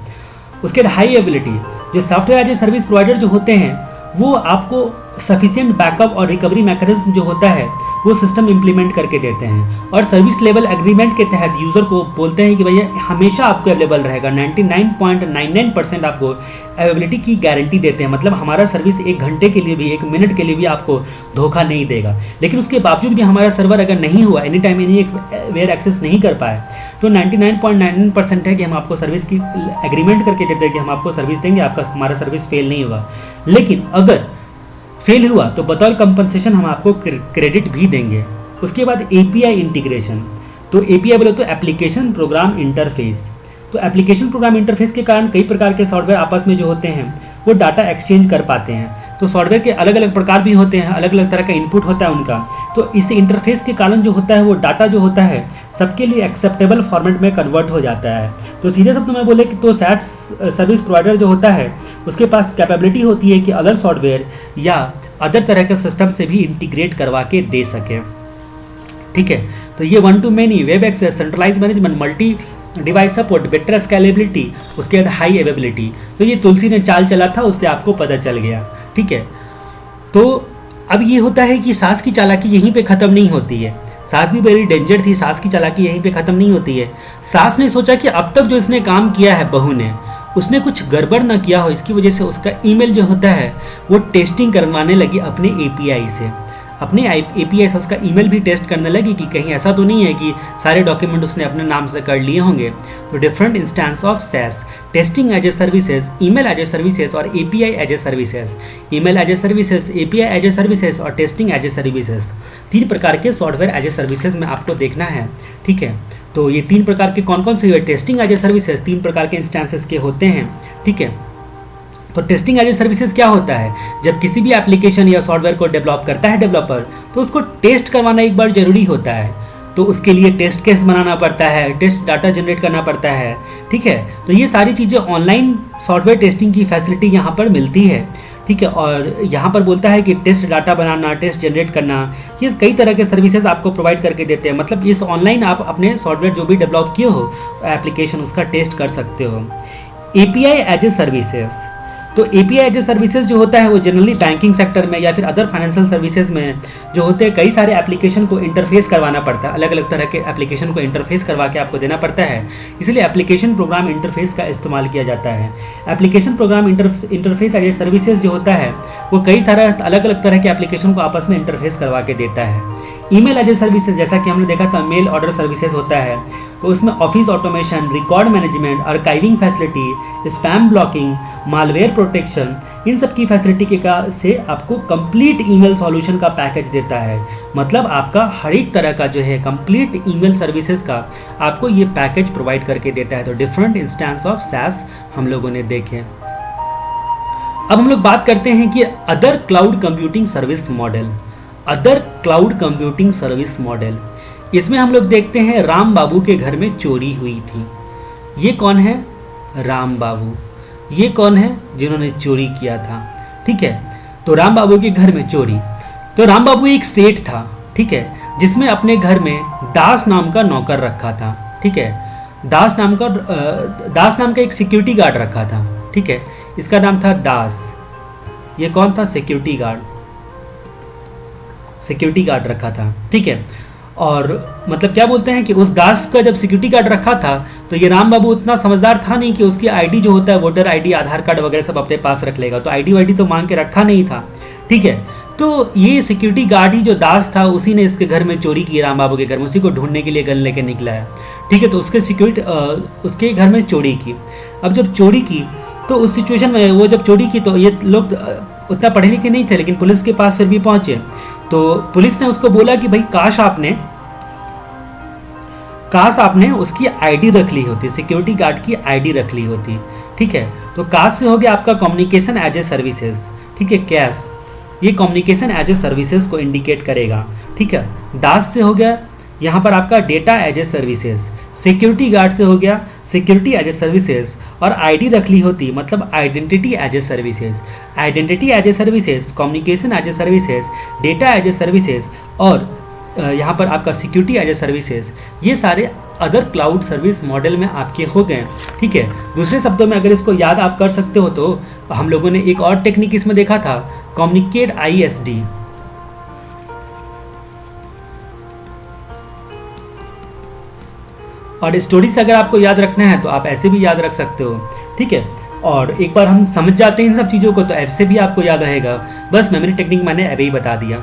उसके बाद हाई एबिलिटी, जो software as a service provider जो होते हैं वो आपको सफिशिएंट बैकअप और रिकवरी मैकेनिज्म जो होता है वो सिस्टम इंप्लीमेंट करके देते हैं, और सर्विस लेवल एग्रीमेंट के तहत यूज़र को बोलते हैं कि भैया हमेशा आपको अवेलेबल रहेगा, 99.99% आपको अवेलेबिलिटी की गारंटी देते हैं। मतलब हमारा सर्विस 1 घंटे के लिए भी, 1 मिनट के लिए भी आपको धोखा नहीं देगा। लेकिन उसके बावजूद भी हमारा सर्वर अगर नहीं हुआ, एनी टाइम एनीवेयर एक्सेस नहीं कर पाए, तो 99.99% है कि हम आपको सर्विस की एग्रीमेंट करके देते हैं कि हम आपको सर्विस देंगे, आपका हमारा सर्विस फेल नहीं होगा। लेकिन अगर फेल हुआ तो बतौर कंपनसेशन हम आपको क्रेडिट भी देंगे। उसके बाद एपीआई इंटीग्रेशन, तो एपीआई बोले तो एप्लीकेशन प्रोग्राम इंटरफेस। तो एप्लीकेशन प्रोग्राम इंटरफेस के कारण कई प्रकार के सॉफ्टवेयर आपस में जो होते हैं वो डाटा एक्सचेंज कर पाते हैं। तो सॉफ्टवेयर के अलग अलग प्रकार भी होते हैं, अलग अलग तरह का इनपुट होता है उनका, तो इस इंटरफेस के कारण जो होता है वो डाटा जो होता है सबके लिए एक्सेप्टेबल फॉर्मेट में कन्वर्ट हो जाता है। तो सीधे शब्द में बोले कि तो SaaS सर्विस प्रोवाइडर जो होता है उसके पास कैपेबिलिटी होती है कि अदर सॉफ्टवेयर या अदर तरह के सिस्टम से भी इंटीग्रेट करवा के दे सके। ठीक है, तो ये one to many, web access, centralize management, multi device support, better scalability, उसके बाद हाई अवेलेबिलिटी, तो ये तुलसी ने चाल चला था, उससे आपको पता चल गया। ठीक है, तो अब ये होता है कि सास की चालाकी यहीं पे ख़त्म नहीं होती है। सास भी वेरी डेंजर थी, सास की चालाकी यहीं पे ख़त्म नहीं होती है। सास ने सोचा कि अब तक जो इसने काम किया है बहू ने, उसने कुछ गड़बड़ ना किया हो, इसकी वजह से उसका ईमेल जो होता है वो टेस्टिंग करवाने लगी अपने एपीआई से। अपने एपीआई से उसका ईमेल भी टेस्ट करने लगी कि कहीं ऐसा तो नहीं है कि सारे डॉक्यूमेंट उसने अपने नाम से कर लिए होंगे। तो different instance of SaaS, testing as a services, email as a services और API as a services, email as a services, API as a services और टेस्टिंग एज ए सर्विसेज, 3 प्रकार के सॉफ्टवेयर एज ए सर्विसेज में आपको देखना है। ठीक है, तो ये 3 प्रकार के कौन कौन से टेस्टिंग एज ए सर्विसेज 3 प्रकार के इंस्टेंसेस के होते हैं। ठीक है, तो टेस्टिंग एज ए सर्विसेज क्या होता है, जब किसी भी एप्लीकेशन या सॉफ्टवेयर को डेवलप करता है डेवलपर, तो उसको टेस्ट करवाना एक बार जरूरी होता है। तो उसके लिए टेस्ट केस बनाना पड़ता है, टेस्ट डाटा जनरेट करना पड़ता है। ठीक है, तो ये सारी चीज़ें ऑनलाइन सॉफ्टवेयर टेस्टिंग की फैसिलिटी यहाँ पर मिलती है। ठीक है, और यहाँ पर बोलता है कि टेस्ट डाटा बनाना, टेस्ट जनरेट करना, ये कई तरह के सर्विसेज आपको प्रोवाइड करके देते हैं। मतलब इस ऑनलाइन आप अपने सॉफ्टवेयर जो भी डेवलप किए हो एप्लीकेशन, उसका टेस्ट कर सकते हो। एपीआई एज ए सर्विसेज, तो एपीआई एज ए सर्विसेज जो होता है वो जनरली बैंकिंग सेक्टर में या फिर अदर फाइनेंशियल सर्विसेज में जो होते हैं, कई सारे एप्लीकेशन को इंटरफेस करवाना पड़ता है, अलग अलग तरह के एप्लीकेशन को इंटरफेस करवा के आपको देना पड़ता है, इसलिए एप्लीकेशन प्रोग्राम इंटरफेस का इस्तेमाल किया जाता है। Application program interface as a services जो होता है वो कई तरह अलग अलग तरह के एप्लीकेशन को आपस में इंटरफेस करवा के देता है। ईमेल एज ए सर्विसेज, जैसा कि हमने देखा था मेल ऑर्डर सर्विसेज होता है, तो उसमें office automation, record management, archiving facility, spam blocking, malware protection, इन सब की फैसिलिटी के से आपको कंप्लीट ईमेल सॉल्यूशन का पैकेज देता है। मतलब आपका हर एक तरह का जो है कंप्लीट ईमेल सर्विसेज का आपको ये पैकेज प्रोवाइड करके देता है। तो डिफरेंट इंस्टेंस ऑफ SaaS हम लोगों ने देखे। अब हम लोग बात करते हैं कि other cloud computing service model, other cloud computing service model, इसमें हम लोग देखते हैं राम बाबू के घर में चोरी हुई थी। ये कौन है? राम बाबू। ये कौन है? जिन्होंने चोरी किया था। ठीक है, तो राम बाबू के घर में चोरी। तो राम बाबू एक सेठ था, ठीक है, जिसमें अपने घर में दास नाम का नौकर रखा था। ठीक है, दास नाम का एक सिक्योरिटी गार्ड रखा था। ठीक है, इसका नाम था दास। ये कौन था? सिक्योरिटी गार्ड, सिक्योरिटी गार्ड रखा था। ठीक है, और मतलब क्या बोलते हैं कि उस दास का जब सिक्योरिटी गार्ड रखा था तो ये राम बाबू उतना समझदार था नहीं कि उसकी आईडी जो होता है वोटर आईडी, आधार कार्ड वगैरह सब अपने पास रख लेगा, तो आईडी वाईडी तो मांग के रखा नहीं था। ठीक है, तो ये सिक्योरिटी गार्ड ही जो दास था उसी ने इसके घर में चोरी की, राम बाबू के घर में, उसी को ढूंढने के लिए गन लेके निकला है। ठीक है, तो उसके घर में चोरी की। अब जब चोरी की तो उस सिचुएशन में वो जब चोरी की तो ये लोग उतना पढ़े लिखे नहीं थे, लेकिन पुलिस के पास फिर भी पहुंचे। तो पुलिस ने उसको बोला कि भाई काश आपने उसकी आईडी रख ली होती, सिक्योरिटी गार्ड की आईडी रख ली होती। ठीक है, तो काश से हो गया आपका कम्युनिकेशन एज ए सर्विसेज। ठीक है, कैश ये कम्युनिकेशन एज ए सर्विसेज को इंडिकेट करेगा। ठीक है, दास से हो गया यहाँ पर आपका data as a services, security guard से हो गया सिक्योरिटी एज ए सर्विसेज, और आईडी रख ली होती मतलब identity as a services, identity as a services, communication as a services, data as a services, और यहाँ पर आपका सिक्योरिटी एज ए सर्विसेज, ये सारे अदर क्लाउड सर्विस मॉडल में आपके हो गए। ठीक है, दूसरे शब्दों में अगर इसको याद आप कर सकते हो तो हम लोगों ने एक और टेक्निक इसमें देखा था, कम्युनिकेट ISD। और स्टोरी से अगर आपको याद रखना है तो आप ऐसे भी याद रख सकते हो। ठीक है, और एक बार हम समझ जाते हैं इन सब चीज़ों को तो ऐसे भी आपको याद रहेगा। बस मेमोरी टेक्निक मैंने अभी ही बता दिया।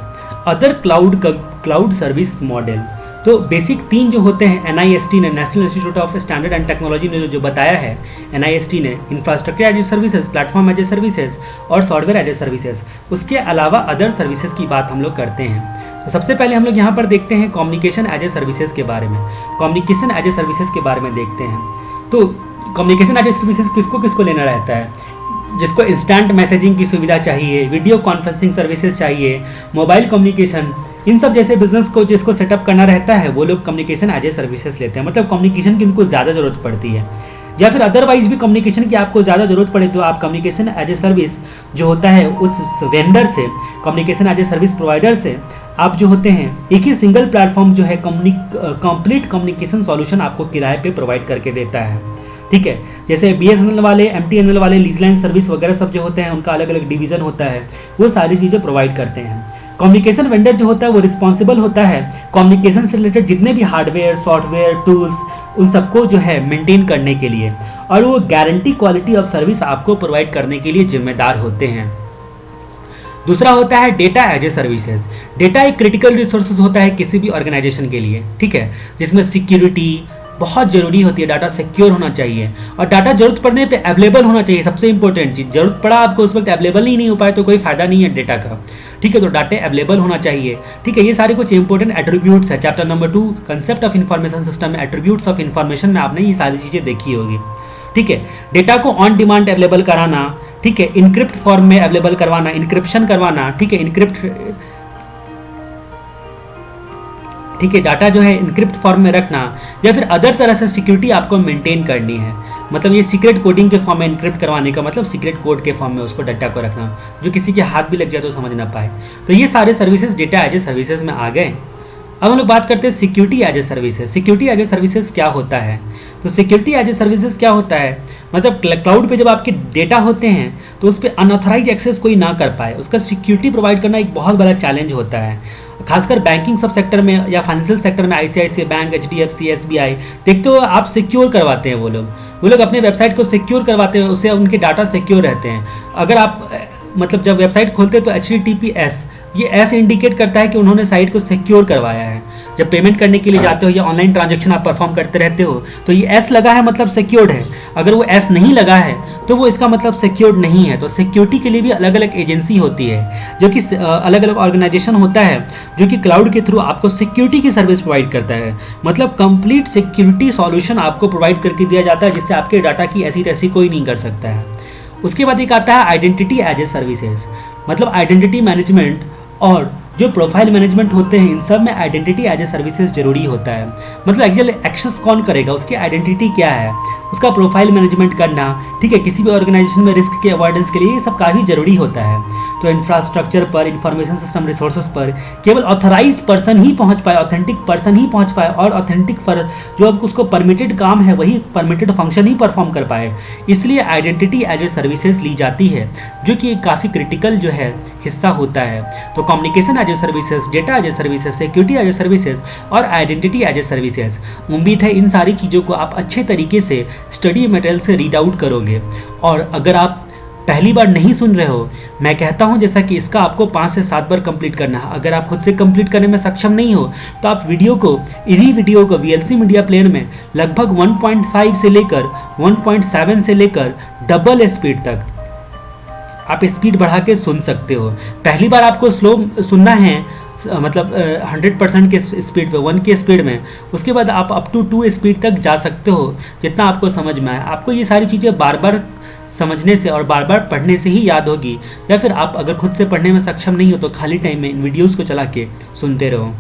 अदर क्लाउड सर्विस मॉडल, तो बेसिक 3 जो होते हैं, NIST ने, national institute of standard and technology ने जो बताया है, NIST ने infrastructure as a services, platform as a services और सॉफ्टवेयर एज ए सर्विसेज। उसके अलावा अदर सर्विसेज की बात हम लोग करते हैं। तो सबसे पहले हम लोग यहाँ पर देखते हैं कम्युनिकेशन एज ए सर्विसेज के बारे में। कम्युनिकेशन एज ए सर्विसेज के बारे में देखते हैं। तो कम्युनिकेशन एज ए सर्विसेज किसको किसको लेना रहता है? जिसको इंस्टेंट मैसेजिंग की सुविधा चाहिए, वीडियो कॉन्फ्रेंसिंग सर्विसेज चाहिए, मोबाइल कम्युनिकेशन इन सब जैसे बिजनेस को जिसको सेटअप करना रहता है वो लोग कम्युनिकेशन एज ए सर्विसेज लेते हैं, मतलब कम्युनिकेशन की उनको ज़्यादा ज़रूरत पड़ती है, या फिर अदरवाइज भी कम्युनिकेशन की आपको ज़्यादा ज़रूरत पड़े तो आप कम्युनिकेशन एज ए सर्विस जो होता है उस वेंडर से, communication as a service provider से आप जो होते हैं एक ही सिंगल प्लेटफॉर्म जो है कंप्लीट कम्युनिकेशन सॉल्यूशन आपको किराए पे प्रोवाइड करके देता है। ठीक है, जैसे BSNL वाले, MTNL वाले, लीजलाइन सर्विस वगैरह सब जो होते हैं उनका अलग अलग डिवीज़न होता है, वो सारी चीज़ें प्रोवाइड करते हैं। कम्युनिकेशन वेंडर जो होता है वो रिस्पॉन्सिबल होता है कम्युनिकेशन से रिलेटेड जितने भी हार्डवेयर, सॉफ्टवेयर, टूल्स उन सबको जो है मेंटेन करने के लिए, और वो गारंटी क्वालिटी ऑफ सर्विस आपको प्रोवाइड करने के लिए जिम्मेदार होते हैं। दूसरा होता है डेटा एज ए सर्विसेज। डेटा एक क्रिटिकल रिसोर्सेज होता है किसी भी ऑर्गेनाइजेशन के लिए, ठीक है, जिसमें सिक्योरिटी बहुत ज़रूरी होती है, डाटा सिक्योर होना चाहिए और डाटा जरूरत पड़ने पे अवेलेबल होना चाहिए। सबसे इंपॉर्टेंट चीज़, जरूरत पड़ा आपको उस वक्त अवेलेबल ही नहीं हो पाए तो कोई फायदा नहीं है डेटा का, ठीक है, तो डाटा अवेलेबल होना चाहिए। ठीक है, ये सारे कुछ इंपॉर्टेंट एट्रीब्यूट्स है। Chapter number 2 concept of information system में एट्रीब्यूट्स ऑफ इंफॉर्मेशन में आपने ये सारी चीज़ें देखी होगी। ठीक है, डेटा को ऑन डिमांड अवेलेबल कराना, ठीक है, इनक्रिप्ट फॉर्म में अवेलेबल करवाना, इनक्रिप्शन करवाना, ठीक है, ठीक है, डाटा जो है इनक्रिप्ट फॉर्म में रखना, या फिर अदर तरह से सिक्योरिटी आपको मेंटेन करनी है, मतलब ये सीक्रेट कोडिंग के फॉर्म में इनक्रिप्ट करवाने का मतलब सीक्रेट कोड के फॉर्म में उसको डाटा को रखना जो किसी के हाथ भी लग जाए तो समझ ना पाए। तो ये सारे services data as a services में आ गए। अब हम लोग बात करते हैं security as a services. Security as a services क्या होता है? तो सिक्योरिटी एज ए सर्विसेज क्या होता है, मतलब क्लाउड पे जब आपके डेटा होते हैं तो उस पर अनऑथराइज एक्सेस कोई ना कर पाए, उसका सिक्योरिटी प्रोवाइड करना एक बहुत बड़ा चैलेंज होता है। खासकर बैंकिंग सब सेक्टर में या फाइनेंशियल सेक्टर में ICICI बैंक, HDFC, SBI देखते हो आप सिक्योर करवाते हैं, वो लोग अपने वेबसाइट को सिक्योर करवाते हैं, उससे उनके डाटा सिक्योर रहते हैं। अगर आप मतलब जब वेबसाइट खोलते हैं तो HTTPS ये ऐसे इंडिकेट करता है कि उन्होंने साइट को सिक्योर करवाया है। जब पेमेंट करने के लिए जाते हो या ऑनलाइन ट्रांजैक्शन आप परफॉर्म करते रहते हो तो ये S लगा है मतलब सिक्योर्ड है, अगर वो S नहीं लगा है तो वो इसका मतलब सिक्योर्ड नहीं है। तो सिक्योरिटी के लिए भी अलग अलग एजेंसी होती है, जो कि अलग अलग ऑर्गेनाइजेशन होता है जो कि क्लाउड के थ्रू आपको सिक्योरिटी की सर्विस प्रोवाइड करता है, मतलब कंप्लीट सिक्योरिटी सॉल्यूशन आपको प्रोवाइड करके दिया जाता है जिससे आपके डाटा की ऐसी तैसी कोई नहीं कर सकता है। उसके बाद एक आता है आइडेंटिटी एज ए सर्विसेज, मतलब आइडेंटिटी मैनेजमेंट और जो प्रोफाइल मैनेजमेंट होते हैं इन सब में आइडेंटिटी एज ए सर्विसेज जरूरी होता है। मतलब एक्चुअल एक्सेस कौन करेगा, उसकी आइडेंटिटी क्या है, उसका प्रोफाइल मैनेजमेंट करना, ठीक है, किसी भी ऑर्गेनाइजेशन में रिस्क के अवॉइडेंस के लिए ये सब काफ़ी ज़रूरी होता है। तो इंफ्रास्ट्रक्चर पर, इंफॉर्मेशन सिस्टम रिसोर्सेज पर केवल ऑथराइज पर्सन ही पहुंच पाए, ऑथेंटिक पर्सन ही पहुंच पाए और ऑथेंटिक जो अब उसको परमिटेड काम है वही परमिटेड फंक्शन ही परफॉर्म कर पाए, इसलिए आइडेंटिटी एज ए सर्विसेज ली जाती है जो कि एक काफ़ी क्रिटिकल जो है हिस्सा होता है। तो communication as a services, data as a services, security as a services और आइडेंटिटी एज ए सर्विसेज। उम्मीद है इन सारी चीज़ों को आप अच्छे तरीके से स्टडी मटेरियल से रीड आउट करोगे। और अगर आप पहली बार नहीं सुन रहे हो, मैं कहता हूं जैसा कि इसका आपको 5 से 7 बार कंप्लीट करना है। अगर आप खुद से कंप्लीट करने में सक्षम नहीं हो तो आप वीडियो को VLC मीडिया प्लेयर में लगभग 1.5 से लेकर 1.7 से लेकर डबल स्पीड तक आप स्पीड बढ़ा के सुन सकते हो। पहली बार आपको स्लो सुनना है, मतलब 100% के स्पीड पे, 1 के स्पीड में, उसके बाद आप अप टू 2 स्पीड तक जा सकते हो जितना आपको समझ में आए। आपको ये सारी चीज़ें बार बार समझने से और बार बार पढ़ने से ही याद होगी, या फिर आप अगर खुद से पढ़ने में सक्षम नहीं हो तो खाली टाइम में इन वीडियोज़ को चला के सुनते रहो।